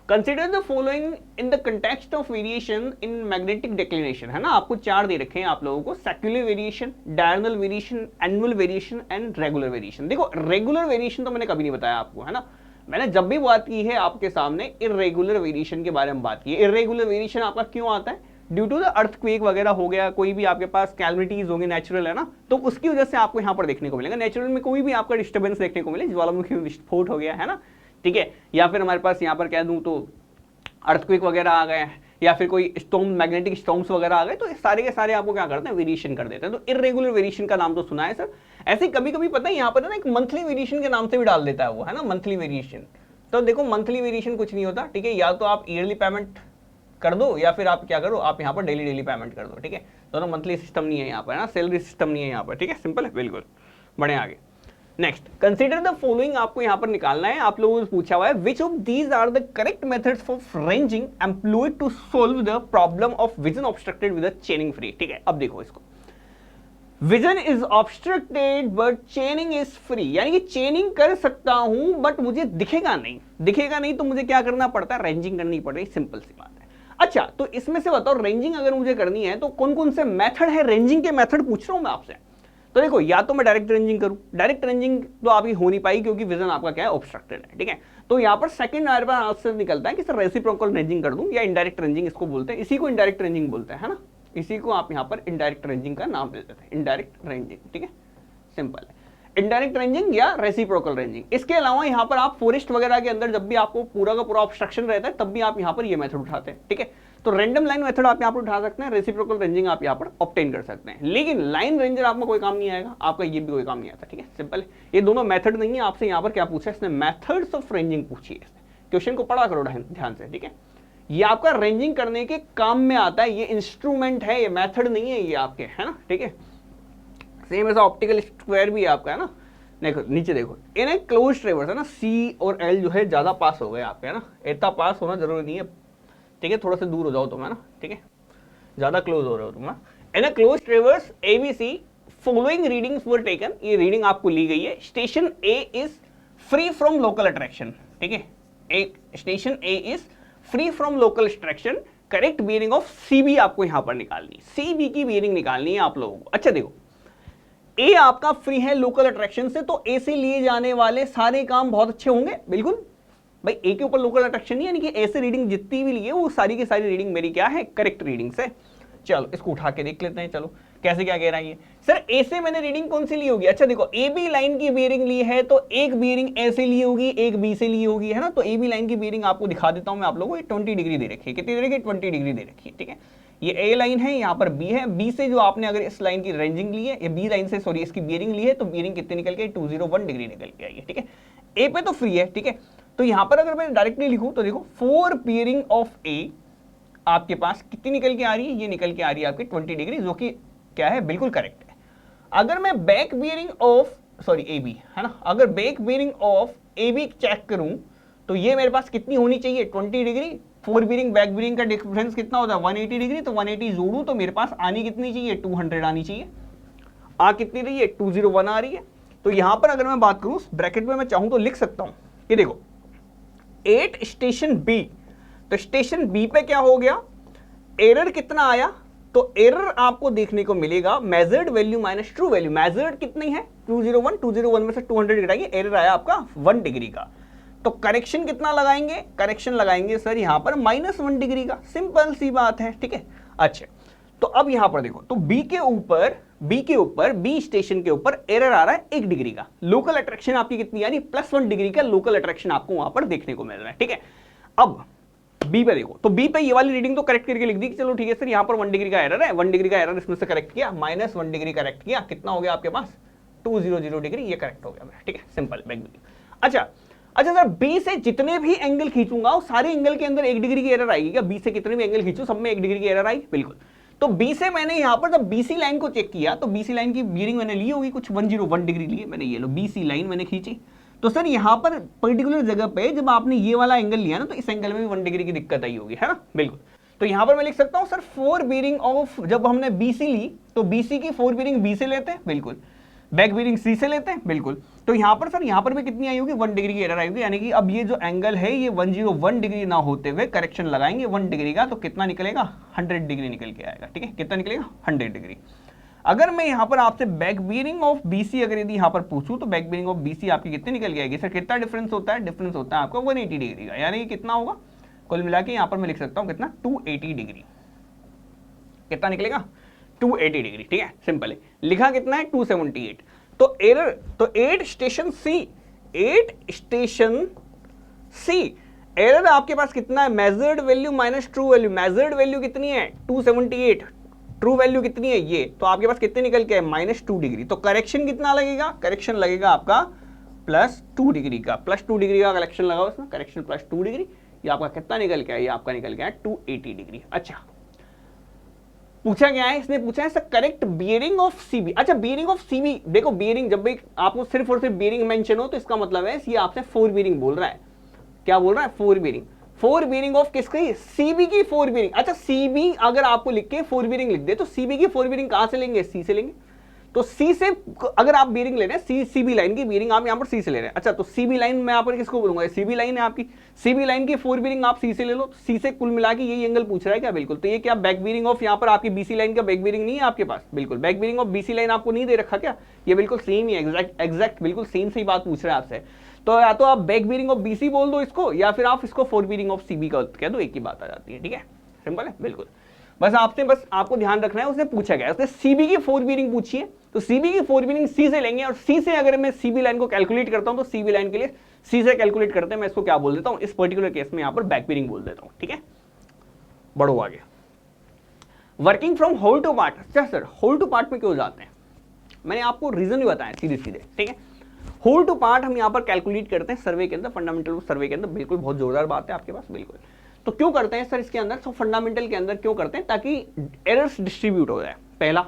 consider the following in the context of variation in magnetic declination, है ना। आपको चार दे रखे हैं आप लोगों को, secular variation, diagonal variation, annual variation and regular variation. देखो रेगुलर वेरिएशन तो मैंने कभी नहीं बताया आपको, है ना। मैंने जब भी बात की है आपके सामने इर्रेगुलर वेरिएशन के बारे में बात की है। इर्रेगुलर वेरिएशन आपका क्यों आता है, ड्यू टू द अर्थक्वेक वगैरह हो गया, कोई भी आपके पास कैलमिटीज होंगे नेचुरल, है ना, तो उसकी वजह से आपको यहाँ पर देखने को मिलेगा। नेचुरल में कोई भी आपका डिस्टर्बेंस देखने को मिले, ज्वालामुखी में विस्फोट हो गया, है ना, ठीक है, या फिर हमारे पास यहाँ पर कह दूं तो अर्थक्वेक वगैरह आ गए, या फिर कोई स्टॉर्म, मैग्नेटिक स्टॉर्म्स वगैरह आ गए, तो सारे के सारे आपको क्या करते हैं, वेरिएशन कर देते हैं। तो इर्रेगुलर वेरिएशन का नाम तो सुना है सर। ऐसे कभी कभी पता है यहाँ पर ना एक मंथली वेरिएशन के नाम से भी डाल देता है वो, है ना, मंथली वेरिएशन। तो देखो मंथली वेरिएशन कुछ नहीं होता, ठीक है, या तो आप ईयरली पेमेंट कर दो या फिर आप क्या करो, आप यहाँ पर डेली पेमेंट कर दो। ठीक है, दोनों मंथली सिस्टम नहीं है यहाँ पर, है ना, सैलरी सिस्टम नहीं है यहाँ पर। ठीक है, सिंपल है बिल्कुल। बढ़े आगे। नेक्स्ट, कंसीडर द फॉलोइंग आपको यहाँ पर निकालना है। आप लोगों से पूछा हुआ है which of these are the correct methods for ranging employed to solve the problem of vision obstructed with chaining free. ठीक है, अब देखो इसको, vision is obstructed but chaining is free, यानी कि चेनिंग कर सकता हूं बट मुझे दिखेगा नहीं, तो मुझे क्या करना पड़ता है, रेंजिंग करनी पड़ेगी। सिंपल सी बात है। अच्छा, तो इसमें से बताओ रेंजिंग अगर मुझे करनी है तो कौन कौन से मेथड है, रेंजिंग के मेथड पूछ रहा हूं मैं आपसे। तो देखो, या तो मैं डायरेक्ट रेंजिंग करूं, डायरेक्ट रेंजिंग तो आपकी हो नहीं पाई क्योंकि विजन आपका क्या है, ऑब्स्ट्रक्टेड है। ठीक है, तो यहां पर सेकंड हमारे पास आंसर निकलता है कि सर रेसिप्रोकल रेंजिंग कर दूं, या इनडायरेक्ट रेंजिंग इसको बोलते हैं, इसी को इनडायरेक्ट रेंजिंग बोलते हैं, है ना, इसी को आप यहां पर इनडायरेक्ट रेंजिंग का नाम दे देते हैं, इनडायरेक्ट रेंजिंग। ठीक है, सिंपल है, इनडायरेक्ट रेंजिंग या रेसिप्रोकल रेंजिंग। इसके अलावा यहाँ पर आप फॉरेस्ट वगैरह के अंदर जब भी आपको पूरा का पूरा ऑब्स्ट्रक्शन रहता है तब भी आप यहाँ पर ये मेथड उठाते हैं। ठीक है, तो रैंडम लाइन मेथड आप यहाँ पर उठा सकते हैं, रेसिप्रोकल रेंजिंग आप यहाँ पर ऑब्टेन कर सकते हैं, लेकिन लाइन रेंजर आपका कोई काम नहीं आएगा, आपका ये भी कोई काम नहीं आता। ठीक है, सिंपल है, ये दोनों मेथड नहीं है। आपसे यहाँ पर क्या पूछा है इसने, मेथड्स ऑफ रेंजिंग पूछी है इसने। क्वेश्चन को पढ़ा करो ध्यान से। ठीक है, ये आपका रेंजिंग करने के काम में आता है, ये इंस्ट्रूमेंट है, ये मेथड नहीं है ये आपके, है ना। ठीक है, सेम ऐसा ऑप्टिकल स्क्वायर भी है आपका, है ना। देखो नीचे देखो, इन एक क्लोज ट्रेवर्स, है ना, सी और एल जो है ज्यादा पास हो गए आपके, है ना, इतना पास होना जरूरी नहीं है। ठीक है, थोड़ा सा दूर हो जाओ तुम, है ना, ठीक है, ज्यादा क्लोज हो रहे हो तुम ना। In a close traverse ABC following readings were taken, ये रीडिंग आपको ली गई है। Station A is free from local attraction, ठीक है, एक station A is free from local attraction, correct bearing of CB आपको यहां पर निकालनी, CB की बियरिंग निकालनी है आप लोगों को। अच्छा देखो, A आपका फ्री है लोकल अट्रैक्शन से, तो A से लिए जाने वाले सारे काम बहुत अच्छे होंगे, बिल्कुल भाई A के ऊपर लोकल अट्रैक्शन नहीं, यानी कि A से रीडिंग जितनी भी लिए वो सारी की सारी रीडिंग मेरी क्या है, करेक्ट रीडिंग से। चलो इसको उठा के देख लेते हैं, चलो कैसे क्या कह रहा है ये। सर A से मैंने रीडिंग कौन सी ली होगी, अच्छा देखो AB लाइन की बियरिंग ली है, तो एक बियरिंग A से ली होगी, एक B से ली होगी, है ना। तो AB लाइन की बियरिंग आपको दिखा देता हूं मैं आप लोगों को, 20 डिग्री दे रखी है, कितनी दे रखी है, 20 डिग्री दे रखी है, ठीक है। ये A लाइन है, यहाँ पर B है, B से जो आपने अगर इस लाइन की रेंजिंग ली है, ये B लाइन से सॉरी इसकी बियरिंग ली है, तो बियरिंग कितनी निकल के 201 डिग्री निकल के आई है, ठीक है। A पे तो फ्री है, ठीक है, तो यहां पर अगर मैं डायरेक्टली लिखूं तो देखो 4 बियरिंग ऑफ A आपके पास कितनी निकल के आ रही है, ये निकल के आ रही है आपकी 20 डिग्री, जो कि क्या है, बिल्कुल करेक्ट है। अगर मैं back bearing of sorry AB, है ना, अगर back bearing of AB check करूं तो ये मेरे पास कितनी होनी चाहिए, 20 डिग्री। 4 बियरिंग बैक बियरिंग का डिफरेंस कितना होता है, 180 डिग्री, तो 180 जोड़ू तो मेरे पास आनी कितनी चाहिए, 200 आनी चाहिए। आ कितनी रही है, 201 आ रही है। तो यहां पर अगर मैं बात करूं ब्रैकेट में मैं चाहूं तो लिख सकता हूं कि देखो 8 स्टेशन B, तो स्टेशन B पे क्या हो गया, एरर कितना आया, तो एरर आपको देखने को मिलेगा measured value minus true value. Measured कितनी है 201 में से 200 गिराइए, एरर आया आपका 1 डिग्री का। तो करेक्शन कितना लगाएंगे, करेक्शन लगाएंगे सर यहां पर -1 डिग्री का, सिंपल सी बात है, ठीक है। अच्छा तो अब यहां पर देखो, तो B के ऊपर B स्टेशन के ऊपर एरर आ रहा है 1 डिग्री का। लोकल अट्रैक्शन आपकी कितनी यानी +1 डिग्री का लोकल अट्रैक्शन आपको वहां पर देखने को मिल रहा है, ठीक है। अब B पे देखो, तो B पे ये वाली रीडिंग तो करेक्ट करके लिख दी कि चलो ठीक है सर यहाँ पर 1 डिग्री का एरर है, 1 डिग्री का एरर इसमें से करेक्ट किया, -1 डिग्री करेक्ट किया, कितना हो गया आपके पास 200 डिग्री, ये करेक्ट हो गया मेरा, ठीक है, सिंपल बैक। अच्छा सर B से जितने भी एंगल खींचूंगा उस सारे एंगल के अंदर 1 डिग्री की एरर आएगी क्या, B से कितने भी एंगल खींचो सब में 1 डिग्री की एरर आएगी, बिल्कुल। तो B से मैंने यहाँ पर जब BC लाइन को चेक किया तो BC लाइन की बियरिंग मैंने ली होगी कुछ 101 डिग्री ली है मैंने, ये लो BC लाइन मैंने खींची। तो सर यहाँ पर पर्टिकुलर जगह पे जब आपने ये वाला एंगल लिया ना तो इस एंगल में भी 1 डिग्री की दिक्कत आई होगी, है ना, बिल्कुल। तो यहाँ पर मैं लिख सकता हूँ सर 4 बियरिंग ऑफ, जब हमने BC ली तो BC की 4 बियरिंग B से लेते हैं, बिल्कुल, बैक बियरिंग C से लेते हैं, बिल्कुल। तो यहाँ पर सर यहाँ पर भी कितनी आई होगी 1 डिग्री की एरर आई होगी, यानी कि अब ये जो एंगल है ये 101 डिग्री ना होते हुए करेक्शन लगाएंगे 1 डिग्री का, तो कितना निकलेगा 100 डिग्री निकल के आएगा, ठीक है, कितना निकलेगा 100 डिग्री। अगर मैं यहाँ पर आपसे बैक बियरिंग ऑफ BC अगर यदि यहाँ पर पूछूं तो बैक बियरिंग ऑफ BC आपकी कितनी निकल के आएगी सर, कितना डिफरेंस होता है, डिफरेंस होता है आपका 180 डिग्री का, यानी कितना होगा कुल मिला के यहाँ पर मैं लिख सकता हूँ कितना 280 डिग्री, कितना निकलेगा 280 डिग्री, ठीक है, सिंपल है। लिखा कितना है 278। तो एरर, तो 8 स्टेशन C एरर आपके पास कितना है, measured value minus true value, measured value कितनी है 278, ट्रू वैल्यू कितनी है ये, तो आपके पास कितने निकल के है -2 डिग्री। तो करेक्शन कितना लगेगा, करेक्शन लगेगा आपका +2 डिग्री का, +2 डिग्री का करेक्शन लगा उसमें, करेक्शन +2 डिग्री, ये आपका कितना निकल के आया, ये आपका निकल गया 280 डिग्री। अच्छा पूछा गया है, इसने पूछा है sir correct bearing of CB। अच्छा बियरिंग ऑफ CB, देखो बियरिंग जब भी आपको सिर्फ और सिर्फ बियरिंग मेंशन हो तो इसका मतलब है ये आपसे 4 बियरिंग बोल रहा है, क्या बोल रहा है 4 बियरिंग, 4 बियरिंग ऑफ किसकी, CB की 4 बियरिंग। अच्छा CB अगर आपको लिख के 4 बियरिंग लिख दे तो CB की 4 बियरिंग कहां से लेंगे, C से लेंगे। तो C से अगर आप बियरिंग ले रहे हैं CB लाइन की बियरिंग आप यहाँ पर C से ले रहे हैं, अच्छा तो CB लाइन मैं यहाँ पर किसको बोलूंगा, CB लाइन है आपकी, CB लाइन की 4 बियरिंग आप C से ले लो, C से कुल मिला के यही एंगल पूछ रहा है क्या, बिल्कुल। तो ये क्या बैक बियरिंग ऑफ यहाँ पर आपकी BC लाइन का बैक बियरिंग नहीं है आपके पास, बिल्कुल back bearing of BC line आपको नहीं दे रखा क्या, ये बिल्कुल सेम ही एग्जैक्ट बिल्कुल सेम सही बात पूछ रहा है आपसे। तो या तो आप बैक बियरिंग ऑफ BC बोल दो इसको, या फिर आप इसको 4 बियरिंग ऑफ CB का कह दो, एक ही बात आ जाती है, ठीक है, सिंपल है, बिल्कुल। बस आपको ध्यान रखना है, उसने पूछा गया, उसने CB की 4 बियरिंग पूछी है, तो CB की 4 बियरिंग C से लेंगे, और C से अगर मैं CB लाइन को कैलकुलेट करता हूं तो CB लाइन के लिए C से कैलकुलेट करते हैं, मैं इसको क्या बोल देता हूं, इस पर्टिकुलर केस में यहां पर बैक बियरिंग बोल देता हूं, ठीक है। बढ़ो आगे, working from whole to part. अच्छा सर होल टू पार्ट में क्यों जाते हैं, मैंने आपको रीजन भी बताया सीधे, ठीक है। होल टू पार्ट हम यहां पर कैलकुलेट करते हैं सर्वे के अंदर, फंडामेंटल सर्वे के अंदर, बिल्कुल बहुत जोरदार बात है आपके पास, बिल्कुल। तो क्यों करते हैं सर इसके अंदर, तो फंडामेंटल के अंदर क्यों करते हैं, ताकि एरर्स डिस्ट्रीब्यूट हो जाए, पहला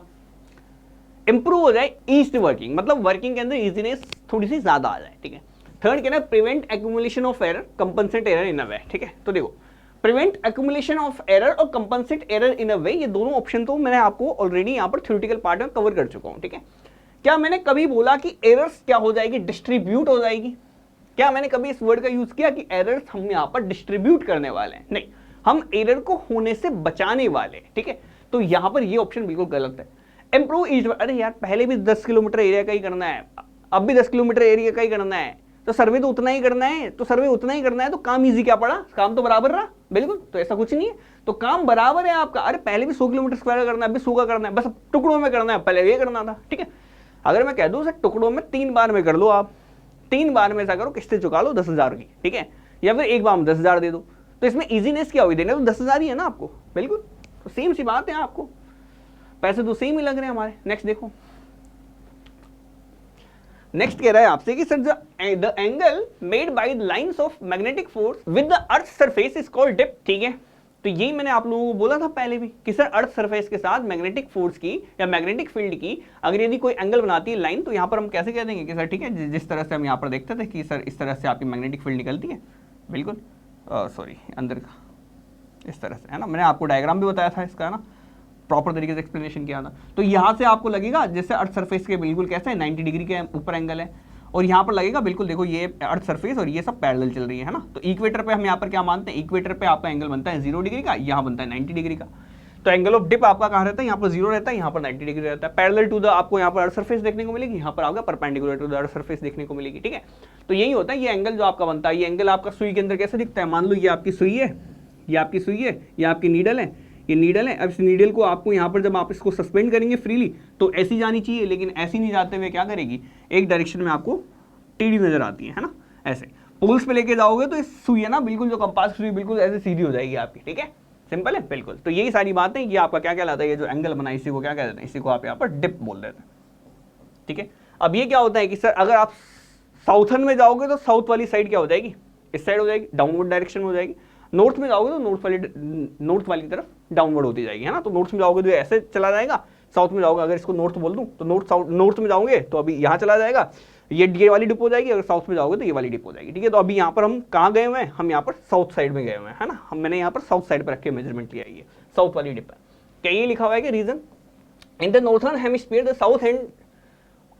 इंप्रूव हो जाए ईस्ट वर्किंग, मतलब वर्किंग के अंदर इजीनेस थोड़ी सी ज्यादा आ जाए, ठीक है। थर्ड कहना prevent accumulation of error, compensate error in a way, ठीक है। तो देखो प्रिवेंट एक्यूमुलेशन ऑफ एरर और compensate error in a way, ये दोनों ऑप्शन तो मैंने आपको ऑलरेडी यहाँ पर थ्योरेटिकल पार्ट में कवर कर चुका हूँ, ठीक है। क्या मैंने कभी बोला कि एरर्स क्या हो जाएगी, डिस्ट्रीब्यूट हो जाएगी? क्या मैंने कभी इस वर्ड का यूज किया कि एरर्स हम यहाँ पर डिस्ट्रीब्यूट करने वाले हैं? नहीं, हम एरर को होने से बचाने वाले हैं, ठीक है। तो यहाँ पर ये ऑप्शन बिल्कुल गलत है। इंप्रूव ईच, अरे यार पहले भी 10 किलोमीटर एरिया का ही करना है, अब भी 10 किलोमीटर एरिया का ही करना है, तो सर्वे तो उतना ही करना है, तो सर्वे उतना ही करना है, तो काम इजी क्या पड़ा, काम तो बराबर रहा, बिल्कुल। तो ऐसा कुछ नहीं है, तो काम बराबर है आपका। अरे पहले भी 100 किलोमीटर स्क्वायर का करना है, अभी 100 का करना है, बस टुकड़ों में करना है, पहले ये करना था, ठीक है। अगर मैं कह दूं सर टुकड़ों में 3 बार में कर लो, आप 3 बार में ऐसा करो, किस्तें चुका लो 10,000 की, ठीक है, या फिर एक बार में 10,000 दे दो, तो इसमें इजीनेस क्या होगी, देने तो 10,000 ही है ना आपको, बिल्कुल। तो सेम सी बात है, आपको पैसे तो सेम ही लग रहे हैं हमारे। नेक्स्ट देखो, नेक्स्ट कह रहा है आपसे कि sir the angle made by the lines of magnetic force with the earth surface is called dip, ठीक है। तो यही मैंने आप लोगों को बोला था पहले भी कि सर अर्थ सरफेस के साथ मैग्नेटिक फोर्स की या मैग्नेटिक फील्ड की अगर यदि कोई एंगल बनाती है लाइन, तो यहाँ पर हम कैसे कह देंगे कि सर ठीक है, जिस तरह से हम यहाँ पर देखते थे कि सर इस तरह से आपकी मैग्नेटिक फील्ड निकलती है, बिल्कुल सॉरी अंदर का इस तरह से, है ना। मैंने आपको डायग्राम भी बताया था इसका, है ना, प्रॉपर तरीके से एक्सप्लेनेशन किया था। तो यहाँ से आपको लगेगा जैसे अर्थ सरफेस के बिल्कुल कैसे 90 डिग्री के ऊपर एंगल है, और यहाँ पर लगेगा बिल्कुल, देखो ये अर्थ सरफेस और ये सब पैरेलल चल रही है ना। तो इक्वेटर पे हम यहाँ पर क्या मानते हैं, इक्वेटर पे आपका एंगल बनता है 0 डिग्री का, यहाँ बनता है 90 डिग्री का। तो एंगल ऑफ डिप आपका कहाँ रहता है, यहाँ पर 0 रहता है, यहाँ पर 90 डिग्री रहता है। पैरेलल टू द आपको यहाँ पर अर्थ सरफेस देखने को मिलेगी, यहाँ पर आपका perpendicular to the earth surface देखने को मिलेगी, ठीक है। तो यही होता है, ये एंगल जो आपका बनता है, ये एंगल आपका सुई के अंदर कैसे दिखता है, मान लो ये आपकी सुई है, ये आपकी सुई है, ये आपकी नीडल है, ये नीडल है। अब इस नीडल को आपको यहाँ पर जब आप इसको सस्पेंड करेंगे फ्रीली, तो ऐसी जानी चाहिए, लेकिन ऐसी नहीं जाते हुए क्या करेगी, एक डायरेक्शन में आपको टेढ़ी नजर आती है ना, ऐसे। पोल्स पे लेके जाओगे तो इस सुई है ना, बिल्कुल जो कंपास सुई बिल्कुल ऐसे सीधी हो जाएगी आपकी, ठीक है, सिंपल है बिल्कुल। तो यही सारी बातें, ये आपका क्या कहलाता है, ये जो एंगल बना इसी को क्या कहते हैं, इसी को आप यहाँ पर डिप बोल देते हैं, ठीक है। अब ये क्या होता है कि सर अगर आप साउथर्न में जाओगे तो साउथ वाली साइड क्या हो जाएगी, इस साइड हो जाएगी, डाउनवर्ड डायरेक्शन में हो जाएगी। नॉर्थ में जाओगे तो नॉर्थ वाली तरफ डाउनवर्ड होती जाएगी, है ना। तो नॉर्थ में जाओगे तो ऐसे चला जाएगा, साउथ में जाओगे, अगर इसको नॉर्थ बोल दूं तो नॉर्थ में जाओगे तो अभी यहाँ चला जाएगा, ये वाली डिप हो जाएगी, अगर साउथ में जाओगे तो ये वाली डिप हो जाएगी, ठीक है। तो अभी यहाँ पर हम कहाँ गए हुए हैं, हम यहाँ पर साउथ साइड में गए हुए हैं, है ना। मैंने यहाँ पर साउथ साइड पर रख के मेजरमेंट लिया, ये साउथ वाली डिप है। क्या ये लिखा हुआ है कि region in the northern hemisphere the south end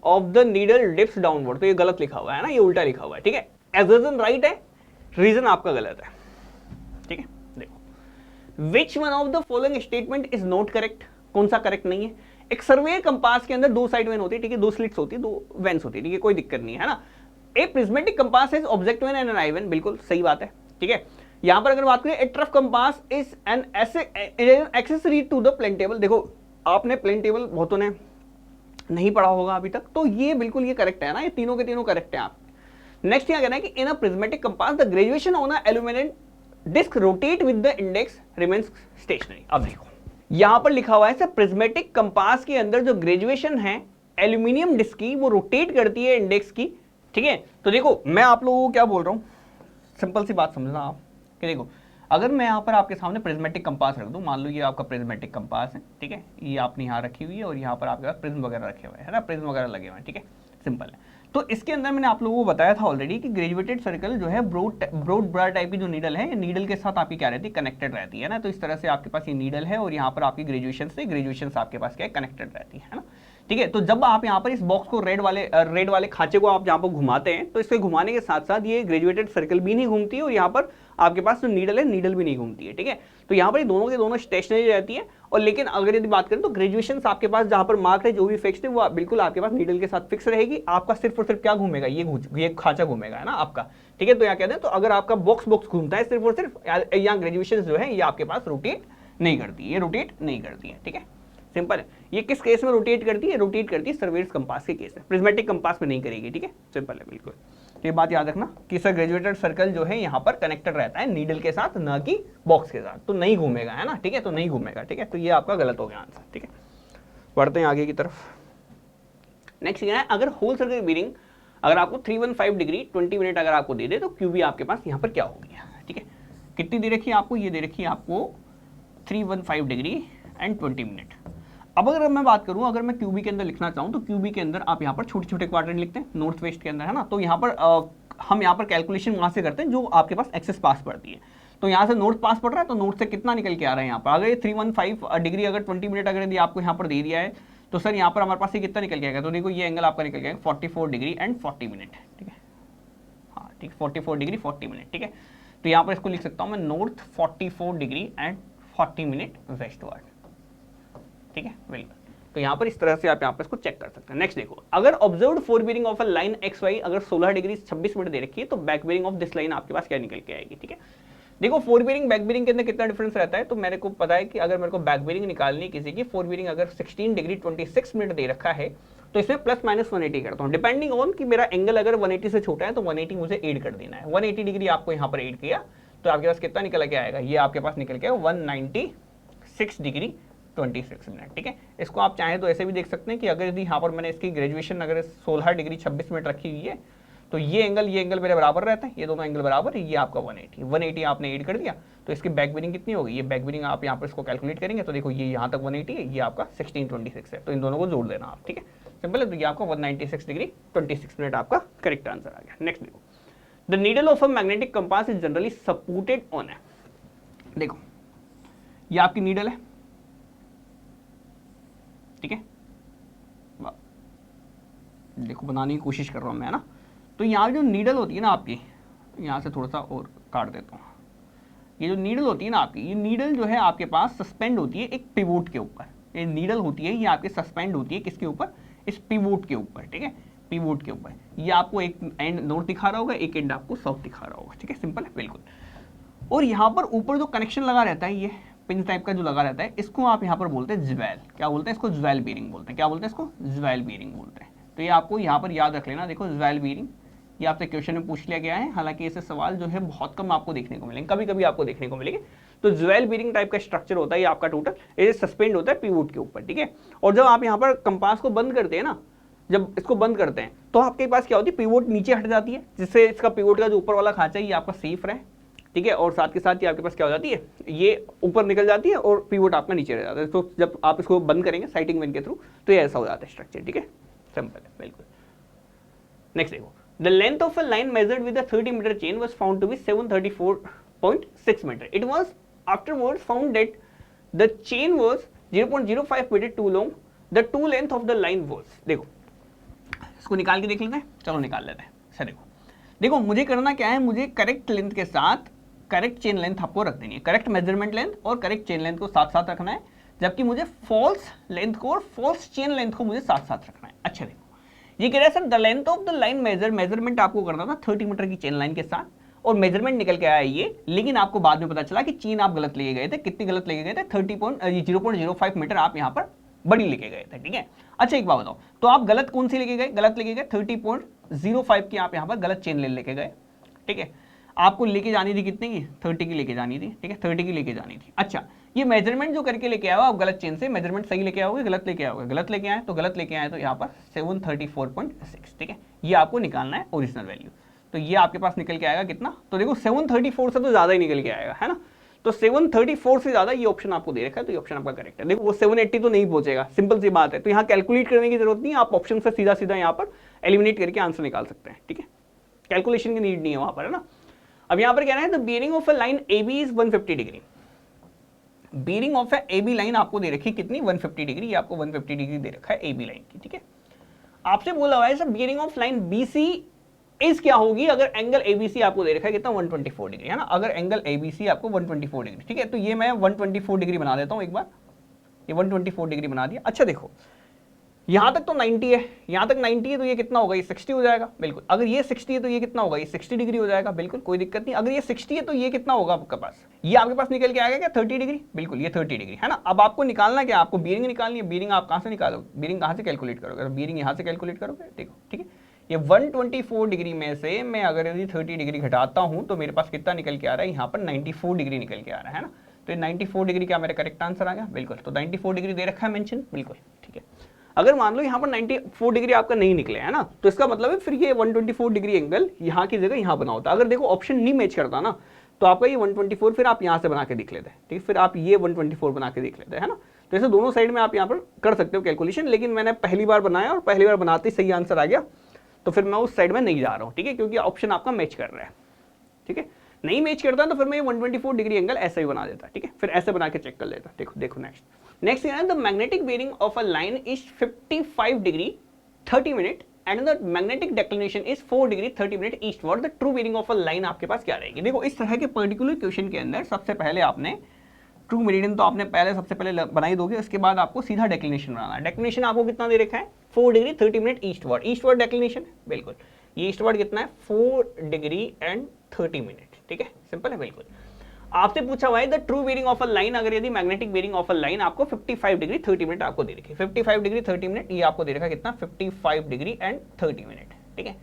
of the needle dips downward, तो ये गलत लिखा हुआ है ना, ये उल्टा लिखा हुआ है, ठीक है। एजर्जन राइट है, रीजन आपका गलत है, ठीक है। देखो which one of the following statement is not correct, कौन सा करेक्ट नहीं है। एक सर्वे कंपास के अंदर 2 साइड वेन होती है, ठीक है, 2 स्लिट्स होती है, 2 वेन्स होती है, ठीक है, कोई दिक्कत नहीं है ना। A prismatic compass is object vane and an eye vane, बिल्कुल सही बात है, ठीक है। यहां पर अगर बात करें, a trough compass is an accessory to the plane table, देखो आपने प्लेन टेबल बहुतों ने नहीं पढ़ा होगा अभी तक, तो ये बिल्कुल ये करेक्ट है ना, ये तीनों के तीनों करेक्ट है आप। नेक्स्ट क्या कहना है कि in a prismatic compass the graduation on a aluminium disc rotate with the index remains stationary. अब देखो यहां पर लिखा हुआ है सर प्रिज्मेटिक कंपास के अंदर जो ग्रेजुएशन है एल्यूमिनियम डिस्क की, वो रोटेट करती है इंडेक्स की, ठीक है। तो देखो मैं आप लोगों को क्या बोल रहा हूं, सिंपल सी बात समझना आप कि देखो अगर मैं यहाँ पर आपके सामने प्रिज्मेटिक कंपास रख दूं, मान लो ये आपका प्रिज्मेटिक कंपास है, ठीक है, ये आपने यहाँ रखी हुई है और यहाँ पर आपके पास प्रिज्म वगैरह रखे हुए हैं, है ना, प्रिज्म वगैरह लगे हुए हैं, ठीक है, सिंपल है। तो इसके अंदर मैंने आप लोगों को बताया था ऑलरेडी कि ग्रेजुएटेड सर्कल जो है ब्रॉड ब्रा टाइप की जो नीडल है, ये नीडल के साथ आपकी क्या रहती है, कनेक्टेड रहती है ना। तो इस तरह से आपके पास ये नीडल है और यहाँ पर आपकी ग्रेजुएशन आपके पास क्या है, कनेक्टेड रहती है ना, ठीक है। तो जब आप यहाँ पर इस बॉक्स को रेड वाले खांचे को आप जहाँ पर घुमाते हैं, तो इसके घुमाने के साथ साथ ये ग्रेजुएटेड सर्कल भी नहीं घूमती है और यहाँ पर आपके पास जो नीडल है, नीडल भी नहीं घूमती है, ठीक है। तो यहाँ पर दोनों के दोनों स्टेशनरी रहती है। और लेकिन अगर यदि बात करें तो ग्रेजुएशन आपके पास जहाँ पर मार्क है, जो भी फिक्स है, वो बिल्कुल आपके पास नीडल के साथ फिक्स रहेगी। आपका सिर्फ और सिर्फ क्या घूमेगा, ये खांचा घूमेगा, है ना आपका, ठीक है। तो यहाँ कहते हैं, तो अगर आपका बॉक्स घूमता है सिर्फ और सिर्फ, यहाँ ग्रेजुएशन जो है ये आपके पास रोटेट नहीं करती, ये रोटेट नहीं करती है, ठीक है, सिंपल है। ये किस केस में रोटेट करती है, रोटेट करती है सर्वेयर्स कंपास के केस में, प्रिज्मेटिक कंपास में नहीं करेगी, ठीक है, सिंपल है बिल्कुल। ये बात याद रखना कि सर ग्रेजुएटेड सर्कल जो है यहाँ पर कनेक्टेड रहता है नीडल के साथ, ना कि बॉक्स के साथ, तो नहीं घूमेगा, है ना, ठीक है, तो नहीं घूमेगा, ठीक है। तो ये आपका गलत हो गया आंसर, ठीक है। बढ़ते हैं आगे की तरफ। नेक्स्ट क्या है, अगर होल सर्कल बीरिंग अगर आपको 315 डिग्री 20 मिनट अगर आपको दे दे, तो क्यूबी आपके पास यहाँ पर क्या होगी, ठीक है। कितनी दे रखी है आपको, ये दे रखी है आपको 315 डिग्री एंड 20 मिनट। अब अगर मैं बात करूं, अगर मैं क्यूबी के अंदर लिखना चाहूं, तो क्यूबी के अंदर आप यहाँ पर छोटे छोटे क्वाड्रेंट लिखते हैं नॉर्थ वेस्ट के अंदर, है ना। तो यहाँ पर हम यहाँ पर कैलकुलेशन वहां से करते हैं जो आपके पास एक्सेस पास पड़ती है। तो यहाँ से नॉर्थ पास पड़ रहा है, तो नॉर्थ से कितना निकल के आ रहा है यहाँ पर, अगर ये 315 डिग्री अगर 20 मिनट अगर यदि आपको यहाँ पर दे दिया है, तो सर यहाँ पर हमारे पास ये कितना निकल के आएगा, तो देखो ये एंगल आपका निकल के आएगा 44 डिग्री एंड 40 मिनट, ठीक है, हाँ ठीक, 44 डिग्री 40 मिनट, ठीक है। तो यहाँ पर इसको लिख सकता हूँ मैं north 44 degree and 40 minute westward, ठीक है, बिल्कुल। तो यहाँ पर इस तरह से आप यहाँ पर इसको चेक कर सकते हैं। नेक्स्ट देखो, अगर observed fore bearing of a line X Y अगर 16 डिग्री 26 मिनट दे रखी है, तो back bearing of this line आपके पास क्या निकल के आएगी, ठीक है। देखो फोर बीरिंग बैक बीरिंग के अंदर कितना डिफरेंस रहता है, तो मेरे को पता है कि अगर मेरे को बैक बीरिंग निकालनी किसी की, फोर बीरिंग अगर 16 डिग्री 26 मिनट दे रखा है, तो इसमें प्लस माइनस 180 करता हूँ, डिपेंडिंग ऑन कि मेरा एंगल अगर 180 से छोटा है तो 180 मुझे ऐड कर देना है। 180 डिग्री आपको यहाँ पर ऐड किया तो आपके पास कितना निकल के आएगा, ये आपके पास निकल के 196 डिग्री 26 मिनट, ठीक है। इसको आप चाहें तो ऐसे भी देख सकते हैं कि अगर यदि यहाँ पर मैंने इसकी ग्रेजुएशन अगर 16 डिग्री 26 मिनट रखी हुई है, तो ये एंगल मेरे बराबर रहता है, ये दोनों एंगल बराबर है, ये आपका 180 आपने ऐड कर दिया, तो इसकी बैक बीरिंग कितनी होगी, ये बैक बीरिंग आप यहाँ पर इसको कैलकुलेट करेंगे तो देखो ये यहाँ तक 180 है, ये आपका 1626 है, तो इन दोनों को जोड़ देना आप, ठीक है, सिंपल है। तो ये आपका 196 डिग्री 26 मिनट आपका करेक्ट आंसर आ गया। नेक्स्ट देखो, the needle of a magnetic compass is generally supported on है। देखो ये आपकी नीडल है, ठीक है, देखो बनाने की कोशिश कर रहा हूं मैं, ना। तो यहाँ जो नीडल होती है ना आपकी, यहाँ से थोड़ा सा और काट देता हूँ, ये जो नीडल होती है ना आपकी, ये नीडल जो है आपके पास सस्पेंड होती है एक पिवोट के ऊपर। ये नीडल होती है, ये आपके सस्पेंड होती है किसके ऊपर, इस पिवोट के ऊपर, ठीक है, पिवोट के ऊपर। ये आपको एक एंड नॉर्थ दिखा रहा होगा, एक एंड आपको साउथ दिखा रहा होगा, ठीक है, सिंपल है, बिल्कुल। और यहाँ पर ऊपर जो कनेक्शन लगा रहता है, ये पिन टाइप का जो लगा रहता है, इसको आप यहाँ पर बोलते हैं ज्वेल। क्या बोलते हैं इसको, ज्वेल बीरिंग बोलते हैं। क्या बोलते हैं इसको, ज्वेल बीरिंग बोलते हैं। तो ये आपको यहाँ पर याद रख लेना। देखो ज्वेल बीरिंग, ये आपसे क्वेश्चन में पूछ लिया गया है, हालांकि ऐसे सवाल जो है बहुत कम आपको देखने को मिलेंगे, कभी कभी आपको देखने को मिलेंगे। तो ज्वेल बीरिंग टाइप का स्ट्रक्चर होता है ये आपका टोटल, ये सस्पेंड होता है पिवोट के ऊपर, ठीक है। और जब आप यहाँ पर कंपास को बंद करते हैं ना, जब इसको बंद करते हैं तो आपके पास क्या होती है, पिवोट नीचे हट जाती है, जिससे इसका पिवोट का जो ऊपर वाला खांचा है ये आपका सेफ रहे, ठीक है। और साथ के साथ ये आपके पास क्या हो जाती है, ये ऊपर निकल जाती है और पिवोट आपका नीचे रह जाता है। तो जब आप इसको बंद करेंगे साइटिंग वेन के थ्रू, तो ये ऐसा हो जाता है स्ट्रक्चर, ठीक है, सिंपल है, बिल्कुल। नेक्स्ट देखो, the length of a line measured with a 30 meter chain was found to be 734.6 meter. It was afterwards found that the chain was 0.05 meter too long, the true length of the line was. देखो इसको निकाल के देख लेते हैं, चलो निकाल लेते हैं। सर देखो मुझे करना क्या है, मुझे करेक्ट लेंथ के साथ करेक्ट चेन लेंथ आपको रख देनी है, करेक्ट मेजरमेंट लेंथ और करेक्ट चेन लेंथ को साथ साथ रखना है, जबकि मुझे फॉल्स लेंथ को और फॉल्स चेन लेंथ को मुझे साथ साथ रखना है। अच्छा देखो ये कह रहा है sir the length of the line measurement आपको करना था 30 मीटर की चेन लाइन के साथ, और मेजरमेंट निकल के आया ये, लेकिन आपको बाद में पता चला कि चेन आप गलत लेके गए थे। कितनी गलत लेके गए थे, 0.05 मीटर आप यहाँ पर बड़ी लेके गए थे, ठीक है। अच्छा एक बात बताओ, तो आप गलत कौन सी लेके गए, गलत लेके गए 30.05 की आप यहाँ पर गलत चेन लेके गए, ठीक है। आपको लेके जानी थी कितने की, 30 की लेके जानी थी, ठीक है, 30 की लेके जानी थी। अच्छा ये मेजरमेंट जो करके लेके आओ आप गलत चेन से, मेजरमेंट सही लेके आओगे गलत लेके आओगे, गलत लेके आए तो गलत लेके आए, तो यहाँ पर 734.6, ठीक है, ये आपको निकालना है ओरिजिनल वैल्यू। तो ये आपके पास निकल के आएगा कितना, तो देखो 734 से तो ज्यादा ही निकल के आएगा, है ना। तो 734 से ज्यादा ये ऑप्शन आपको दे रखा है, तो ये ऑप्शन आपका करेक्ट है। देखो वो 780 तो नहीं पहुंचेगा, सिंपल सी बात है, तो यहाँ कैलकुलेट करने की जरूरत नहीं है, आप ऑप्शन से सीधा सीधा यहाँ पर एलिमिनेट करके आंसर निकाल सकते हैं, ठीक है, कैलकुलेशन की नीड नहीं है वहां पर, है ना। अब यहाँ पर कहना है the bearing of a line AB is 150 degree. Bearing of A AB line आपको दे रखी कितनी, 150 डिग्री, आपको 150 डिग्री दे रखा है AB लाइन की, ठीक है। आपसे बोला हुआ है sir bearing of line BC is क्या होगी, अगर एंगल ABC आपको दे रखा है कितना, 124 डिग्री, है ना। अगर एंगल ABC आपको 124 डिग्री, ठीक है, तो ये मैं 124 डिग्री बना देता हूं एक बार, ये 124 डिग्री बना दिया। अच्छा देखो यहां तक तो 90 है, यहां तक 90 है, तो ये कितना होगा, ये 60 हो जाएगा, बिल्कुल। अगर ये 60 है तो ये कितना होगा, ये 60 डिग्री हो जाएगा, बिल्कुल कोई दिक्कत नहीं। अगर ये 60 है तो ये कितना होगा आपके पास, ये आपके पास निकल के आएगा क्या, 30 डिग्री, बिल्कुल ये 30 डिग्री, है ना। अब आपको निकालना क्या, आपको बीयरिंग निकालनी है। बीयरिंग आप कहां से निकालोगे, बीयरिंग कहां से कैलकुलेट करोगे, तो बीयरिंग यहां से कैलकुलेट करोगे, देखो, ठीक है। ये 124 डिग्री में से मैं अगर यदि 30 डिग्री घटाता हूं तो मेरे पास कितना निकल के आ रहा है, यहाँ पर 94 डिग्री निकल के आ रहा है ना। तो ये 94 डिग्री क्या मेरा करेक्ट आंसर आ गया, बिल्कुल। तो 94 डिग्री दे रखा है मेंशन, बिल्कुल, ठीक है। अगर मान लो यहाँ पर 94 डिग्री आपका नहीं निकले, है ना, तो इसका मतलब है फिर ये 124 डिग्री एंगल यहाँ की जगह यहाँ बना होता। अगर देखो ऑप्शन नहीं मैच करता ना, तो आपका ये 124 फिर आप यहाँ से बना के दिख लेते हैं, ठीक है, फिर आप ये 124 बना के दिख लेते हैं, है ना। तो ऐसे दोनों साइड में आप यहाँ पर कर सकते हो कैलकुलेशन, लेकिन मैंने पहली बार बनाया और पहली बार बनाते ही सही आंसर आ गया, तो फिर मैं उस साइड में नहीं जा रहा हूँ, ठीक है, क्योंकि ऑप्शन आपका मैच कर रहा है, ठीक है। नहीं मैच करता तो फिर मैं 124 डिग्री एंगल ऐसे ही बना देता, ठीक है, फिर ऐसे बना के चेक कर लेता। देखो नेक्स्ट है the magnetic bearing of a line is 55 degree 30 minute and the magnetic declination is 4 degree 30 minute eastward, the true bearing of a line आपके पास क्या रहेगी। देखो इस तरह के पर्टिकुलर क्वेश्चन के अंदर सबसे पहले आपने ट्रू मेरिडियन तो आपने सबसे पहले बनाई दोगे, उसके बाद आपको सीधा डेक्लिनेशन बनाना है। डेक्लिनेशन आपको कितना दे रखा है 4 डिग्री 30 मिनट ईस्टवर्ड डेक्लिनेशन, बिल्कुल ये ईस्टवर्ड कितना है 4 डिग्री एंड 30 मिनट, ठीक है, सिंपल है बिल्कुल। आपसे पूछा हुआ है the true bearing of a line, अगर यदि magnetic bearing of a line आपको 55 डिग्री 30 मिनट आपको दे रखी है, 55 डिग्री 30 मिनट, ये आपको दे रखा है कितना 55 डिग्री एंड 30 मिनट, ठीक है।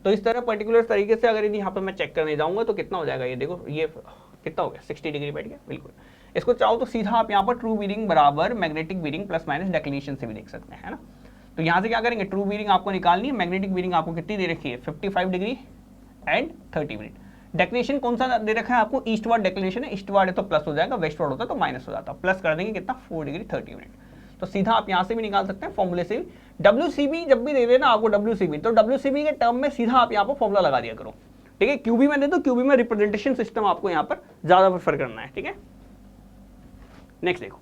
तो इस तरह पर्टिकुलर तरीके से अगर यदि यहाँ पर मैं चेक करने जाऊंगा तो कितना हो जाएगा, ये देखो ये कितना हो गया 60 डिग्री बैठ गया, बिल्कुल। इसको चाहो तो सीधा आप यहाँ पर ट्रू बेरिंग बराबर magnetic bearing plus minus declination से भी देख सकते हैं, है ना। तो यहाँ से क्या करेंगे, ट्रू बेरिंग आपको निकालनी है, मैग्नेटिक बेरिंग आपको कितनी दे रखी है 55 डिग्री एंड 30 मिनट। डेक्लिनेशन कौन सा दे रखा है आपको, ईस्टवर्ड डेक्लिनेशन है, ईस्टवर्ड है तो प्लस हो जाएगा, वेस्टवर्ड होता तो माइनस हो जाता, प्लस कर देंगे कितना 4 डिग्री 30 मिनट। तो सीधा आप यहाँ से भी निकाल सकते हैं फॉर्मूले से भी। WCB जब भी दे देना आपको WCB, तो WCB के टर्म में सीधा आप यहाँ पर फॉर्मूला लगा दिया करो, ठीक है। QB में दे दो, QB में रिप्रेजेंटेशन सिस्टम आपको यहाँ पर ज्यादा प्रेफर करना है, ठीक है। नेक्स्ट देखो,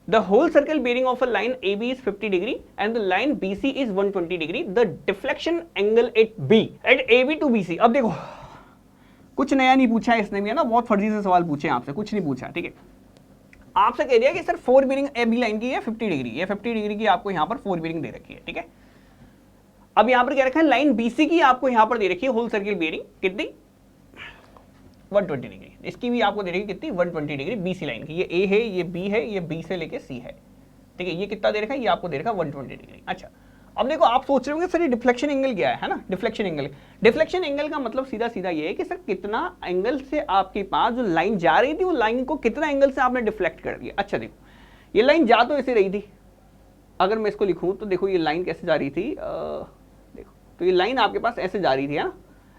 the whole circle bearing of a line AB is 50 degree and the line BC is 120 degree, the deflection angle at B at AB to BC। अब देखो कुछ नया नहीं पूछा है इसने भी, है ना, बहुत फर्जी से सवाल पूछे आपसे, कुछ नहीं पूछा, ठीक है। आपसे कह दिया कि सर 4 बेरिंग AB लाइन की है 50 डिग्री, ये 50 डिग्री की आपको यहाँ पर 4 बेरिंग दे रखी है, ठीक है। अब यहाँ पर क्या रखा है, लाइन BC की आपको यहाँ पर दे रखी है होल सर्कल बेरिंग कितनी 120 डिग्री, इसकी भी आपको दे रखी कितनी 120 डिग्री BC लाइन की, ये A है, ये B है, ये B से लेके C है, ठीक है। ये कितना दे रखा है, ये आपको दे रखा है 120 डिग्री। अच्छा अब देखो आप सोच रहे होंगे सर ये डिफ्लेक्शन एंगल क्या है ना, डिफ्लेक्शन एंगल का मतलब सीधा सीधा ये है कि सर कितना एंगल से आपके पास जो लाइन जा रही थी वो लाइन को कितना एंगल से आपने डिफ्लेक्ट कर दिया। अच्छा देखो ये लाइन जा तो ऐसे रही थी, अगर मैं इसको लिखूं तो देखो ये लाइन कैसे जा रही थी, देखो तो ये लाइन आपके पास ऐसे जा रही थी, है ना,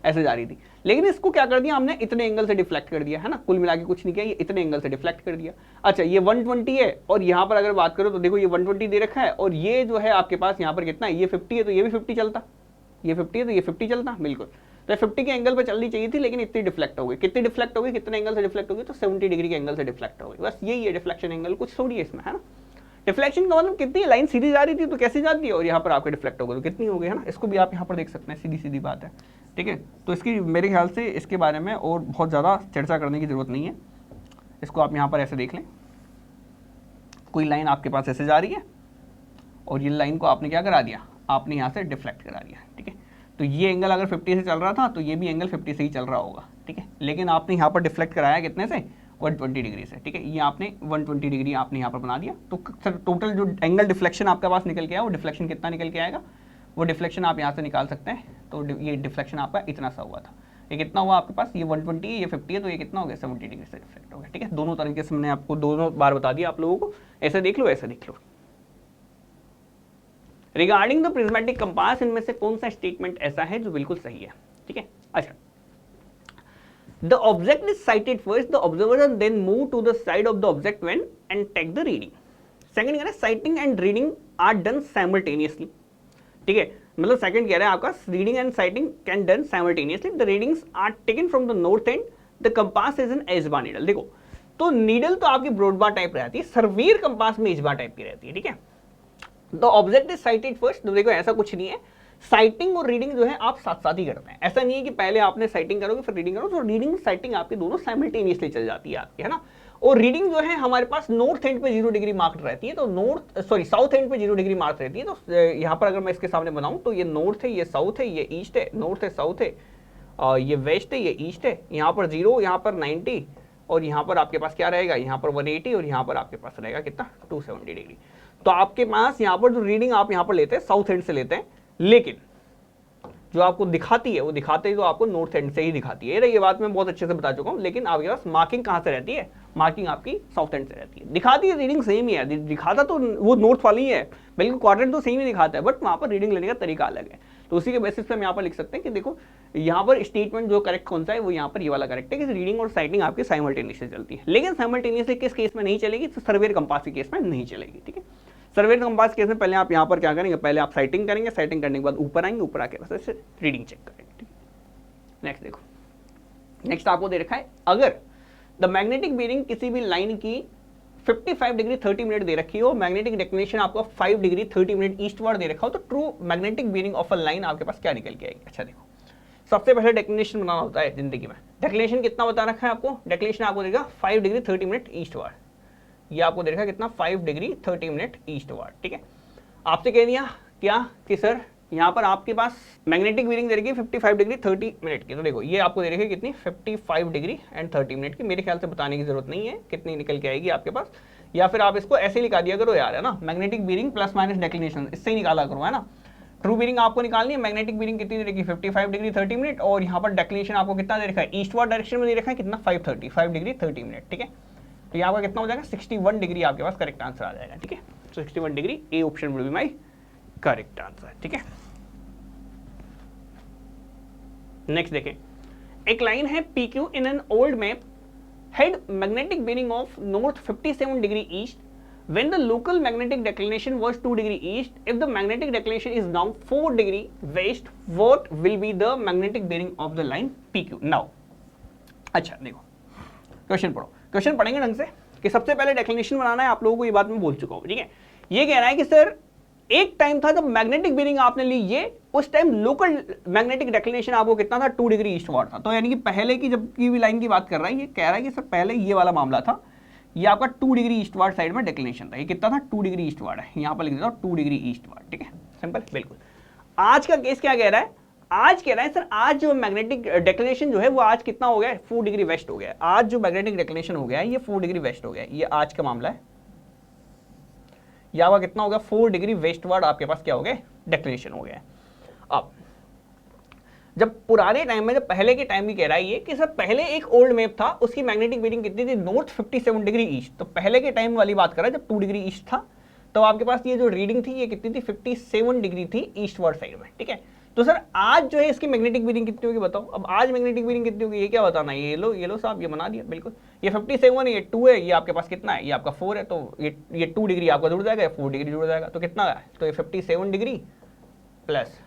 ऐसे जा रही थी, लेकिन इसको क्या कर दिया हमने इतने एंगल से डिफ्लेक्ट कर दिया, है ना, कुल मिला के कुछ नहीं किया, ये इतने एंगल से डिफ्लेक्ट कर दिया। अच्छा ये 120 है और यहाँ पर अगर बात करो तो देखो ये 120 दे रखा है और ये जो है आपके पास यहाँ पर कितना है, ये 50 है तो ये भी 50 चलता, ये 50 है तो ये 50 चलता, बिल्कुल। तो 50 के एंगल पर चलनी चाहिए थी, लेकिन इतनी डिफ्लेक्ट हो गई, कितनी डिफ्लेक्ट हो गई, कितने एंगल से डिफ्लेक्ट हो गई, तो 70 डिग्री के एंगल से डिफ्लेक्ट हो गई, बस यही है डिफ्लेक्शन एंगल, कुछ थोड़ी है इसमें, है ना। डिफ्लेक्शन का मतलब कितनी लाइन सीधी जा रही थी तो कैसे जाती है और यहाँ पर आपके डिफ्लेक्ट हो गई तो कितनी हो गई, है ना। इसको भी आप यहाँ पर देख सकते हैं, सीधी सीधी बात है, ठीक है। तो इसकी मेरे ख्याल से इसके बारे में और बहुत ज़्यादा चर्चा करने की ज़रूरत नहीं है। इसको आप यहाँ पर ऐसे देख लें, कोई लाइन आपके पास ऐसे जा रही है और ये लाइन को आपने क्या करा दिया, आपने यहाँ से डिफ्लेक्ट करा दिया, ठीक है। तो ये एंगल अगर 50 से चल रहा था तो ये भी एंगल 50 से ही चल रहा होगा, ठीक है, लेकिन आपने यहाँ पर डिफ्लेक्ट कराया कितने से 120 डिग्री से, ठीक है। ये आपने 120 डिग्री आपने यहाँ पर बना दिया, तो सर टोटल जो एंगल डिफ्लेक्शन आपके पास निकल के आया वो डिफ्लेक्शन कितना निकल के आएगा, वो डिफ्लेक्शन आप यहाँ से निकाल सकते हैं। तो ये डिफ्लेक्शन आपका इतना सा हुआ था, ये कितना हुआ आपके पास, ये 120 है, ये 50 है, तो ये कितना हो गया 70 डिग्री से डिफ्लेक्ट हो गया, ठीक है। दोनों तरीके से मैंने आपको दोनों बार बता दिया आप लोगों को, ऐसे देख लो ऐसे देख लो। रिगार्डिंग द प्रिज्मेटिक कंपास, इनमें से कौन सा स्टेटमेंट ऐसा है जो बिल्कुल सही है, ठीक है। अच्छा, the object is sighted first, the observer then move to the side of the object when and take the reading. Second कह रहा है sighting and reading are done simultaneously, ठीक है, मतलब सेकंड कह रहा है आपका reading and sighting can done simultaneously, the readings are taken from the north end the compass is an edge bar needle. देखो तो नीडल तो आपकी ब्रॉडबार टाइप रहती है, सर्वियर कंपास में एजबार टाइप की रहती है, ठीक है। The object is sighted first, तो देखो ऐसा कुछ नहीं है, साइटिंग और रीडिंग जो है आप साथ साथ ही करते हैं, ऐसा नहीं है कि पहले आपने साइटिंग करोगे फिर रीडिंग करोगे, तो रीडिंग साइटिंग आपकी दोनों साइमल्टेनियसली चल जाती है आपकी, है ना। और रीडिंग जो है हमारे पास नॉर्थ एंड पे 0 डिग्री मार्क रहती है, तो साउथ एंड पे 0 डिग्री मार्क रहती है। तो यहाँ पर अगर मैं इसके सामने बनाऊं तो ये नॉर्थ है, ये साउथ है, ये ईस्ट है, नॉर्थ है, साउथ है, ये वेस्ट है, ये ईस्ट है, यहाँ पर 0, यहाँ पर 90 और यहाँ पर आपके पास क्या रहेगा, यहाँ पर 180 और यहाँ पर आपके पास रहेगा कितना 270 डिग्री। तो आपके पास यहाँ पर जो रीडिंग आप यहाँ पर लेते हैं साउथ एंड से लेते हैं, लेकिन जो आपको दिखाती है वो दिखाते ही तो आपको नॉर्थ एंड से ही दिखाती है, ये बात मैं बहुत अच्छे से बता चुका हूँ। लेकिन आपके पास मार्किंग कहाँ से रहती है, मार्किंग आपकी साउथ एंड से रहती है, दिखाती है रीडिंग सेम ही है, दिखाता तो वो नॉर्थ वाली ही है, बिल्कुल क्वाड्रेंट तो सेम ही दिखाता है, बट वहाँ पर रीडिंग लेने का तरीका अलग है। तो उसी के बेसिस पे हम यहाँ पर लिख सकते हैं कि देखो यहाँ पर स्टेटमेंट जो करेक्ट कौन सा है, वो यहाँ पर ये वाला करेक्ट है कि रीडिंग और साइटिंग आपकी साइमल्टेनियसली चलती है। लेकिन साइमल्टेनियसली किस केस में नहीं चलेगी, तो सर्वेयर कंपास के केस में नहीं चलेगी, ठीक है। सर्वेयर कंपास केस में पहले आप यहाँ पर क्या करेंगे, पहले आप साइटिंग करेंगे, साइटिंग करने के बाद ऊपर आएंगे, ऊपर आके बस ऐसे रीडिंग चेक करेंगे, ठीक है। नेक्स्ट देखो, नेक्स्ट आपको दे रखा है, अगर द मैग्नेटिक बीयरिंग किसी भी लाइन की 55 डिग्री 30 मिनट दे रखी हो, मैग्नेटिक डेक्लिनेशन आपको 5 डिग्री 30 मिनट ईस्टवर्ड दे रखा हो, तो true magnetic bearing of a line आपके पास क्या निकल के आएगी। अच्छा देखो, सबसे पहले डेक्लिनेशन बनाना होता है जिंदगी में। डेक्लिनेशन कितना बता रखा है आपको, डेक्लिनेशन आपको देगा 5 डिग्री 30 मिनट ईस्टवर्ड, ये आपको दे रखा है कितना 5 डिग्री 30 मिनट ईस्टवर्ड, ठीक है। आपसे कह दिया क्या कि सर यहाँ पर आपके पास मैग्नेटिक बीयरिंग दे रखी है 55 डिग्री 30 मिनट की, तो देखो ये आपको दे रखी है कितनी 55 डिग्री एंड 30 मिनट की। मेरे ख्याल से बताने की जरूरत नहीं है कितनी निकल के आएगी आपके पास, या फिर आप इसको ऐसे लिखा दिया करो यार, है ना, magnetic bearing plus minus declination, इससे ही निकाला करो, है ना। ट्रू बीयरिंग आपको निकालनी है, मैग्नेटिक बीयरिंग कितनी दे रखी है 55 डिग्री 30 मिनट, और यहाँ पर डेक्लिनेशन आपको कितना दे रखा है ईस्टवर्ड डायरेक्शन में दे रखा है कितना 5 डिग्री 30 मिनट, ठीक है। तो यहाँ पर कितना हो जाएगा 61 डिग्री आपके पास करेक्ट आंसर आ जाएगा, ठीक है। तो 61 degree, A option will be my correct answer, ठीक है। नेक्स्ट देखें, एक लाइन है PQ in an old map had magnetic bearing of north 57 degree east when the local magnetic declination was 2 degree east. If the magnetic declination is now 4 degree west, what will be the magnetic bearing of the line PQ? Now, अच्छा देखो question पढ़ो, question पढ़ेंगे ढंग से कि सबसे पहले declination बनाना है, आप लोगों को ये बात मैं बोल चुका हूँ, ठीक है। ये कह रहा है कि सर एक टाइम था जब मैग्नेटिक बीयरिंग आपने ली ये, उस टाइम लोकल मैग्नेटिक डेक्लिनेशन आपको कितना था 2 डिग्री ईस्टवर्ड था। तो यानी कि पहले की जब की भी लाइन की बात कर रहा है, ये कह रहा है कि सर पहले ये वाला मामला था, ये आपका 2 डिग्री ईस्टवर्ड साइड में डेक्लिनेशन था, ये कितना था 2 डिग्री ईस्टवर्ड है, यहाँ पर लिख देता हूँ 2 डिग्री ईस्टवर्ड, ठीक है, सिंपल बिल्कुल। आज का केस क्या कह रहा है, आज कह रहा है सर आज जो मैग्नेटिक डेक्लिनेशन जो है वो आज कितना हो गया है 4 डिग्री वेस्ट हो गया है। आज जो मैग्नेटिक डेक्लिनेशन हो गया है ये 4 डिग्री वेस्ट हो गया है, ये आज का मामला है। यहाँ पर कितना हो गया 4 डिग्री वेस्टवर्ड आपके पास क्या हो गया डेक्लिनेशन हो गया है। अब जब पुराने टाइम में, जब पहले के टाइम की कह रहा है ये कि सर पहले एक ओल्ड मैप था, उसकी मैग्नेटिक बीयरिंग कितनी थी नॉर्थ 57 डिग्री ईस्ट, तो पहले के टाइम वाली बात कर रहा है जब 2 डिग्री ईस्ट था, तो आपके पास ये जो रीडिंग थी ये कितनी थी 57 डिग्री थी ईस्टवर्ड साइड में, ठीक है। तो सर आज जो है इसकी मैग्नेटिक बीयरिंग कितनी होगी बताओ। अब आज मैग्नेटिक बीयरिंग कितनी होगी ये क्या बताना है, ये लो साहब, ये बना दिया बिल्कुल, ये 57 है, ये 2 है, ये आपके पास कितना है, ये आपका 4 है, तो ये 2 डिग्री आपका जुड़ जाएगा, 4 डिग्री जुड़ जाएगा, तो कितना है, तो ये 57 degree plus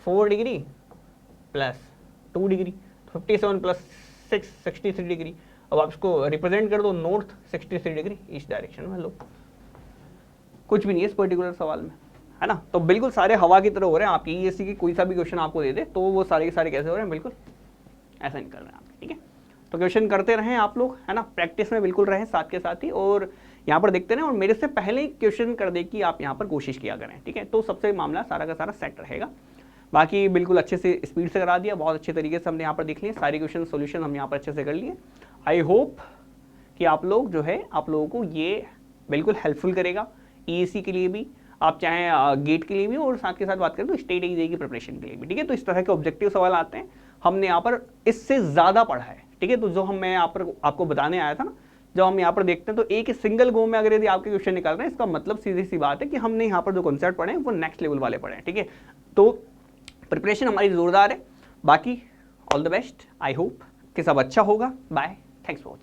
4 degree plus 2 degree, 57 plus 6 63 degree. अब आप इसको रिप्रेजेंट कर दो नॉर्थ 63 डिग्री ईस्ट डायरेक्शन में, लो कुछ भी नहीं है इस पर्टिकुलर सवाल में, है ना। तो बिल्कुल सारे हवा की तरह हो रहे हैं आपकी, ईएससी की कोई सा भी क्वेश्चन आपको दे दे तो वो सारे के सारे कैसे हो रहे हैं, बिल्कुल ऐसा निकल रहे हैं आपके, ठीक है। तो क्वेश्चन करते रहें आप लोग, है ना, प्रैक्टिस में बिल्कुल रहें साथ के साथ ही, और यहाँ पर देखते रहें, और मेरे से पहले ही क्वेश्चन कर दे कि आप यहाँ पर कोशिश किया करें, ठीक है। तो सबसे मामला सारा का सारा सेट रहेगा। बाकी बिल्कुल अच्छे से स्पीड से करा दिया, बहुत अच्छे तरीके से हमने यहाँ पर देख लिए, सारे क्वेश्चन सोल्यूशन हम यहाँ पर अच्छे से कर लिए। आई होप कि आप लोग जो है, आप लोगों को ये बिल्कुल हेल्पफुल करेगा ईएससी के लिए भी, आप चाहे गेट के लिए भी, और साथ के साथ बात करें तो स्टेट एग्जाम की प्रिपरेशन के लिए भी, ठीक है। तो इस तरह के ऑब्जेक्टिव सवाल आते हैं, हमने यहाँ पर इससे ज़्यादा पढ़ा है, ठीक है। तो जो मैं यहाँ पर आपको बताने आया था ना, जब हम यहाँ पर देखते हैं तो एक सिंगल गो में अगर यदि आपके क्वेश्चन निकाल रहे हैं, इसका मतलब सीधी सी बात है कि हमने यहाँ पर जो कॉन्सेप्ट पढ़े हैं वो नेक्स्ट लेवल वाले पढ़े हैं, ठीक है। तो प्रिपरेशन हमारी जोरदार है। बाकी all the best, I hope कि सब अच्छा होगा। Bye, thanks for watching.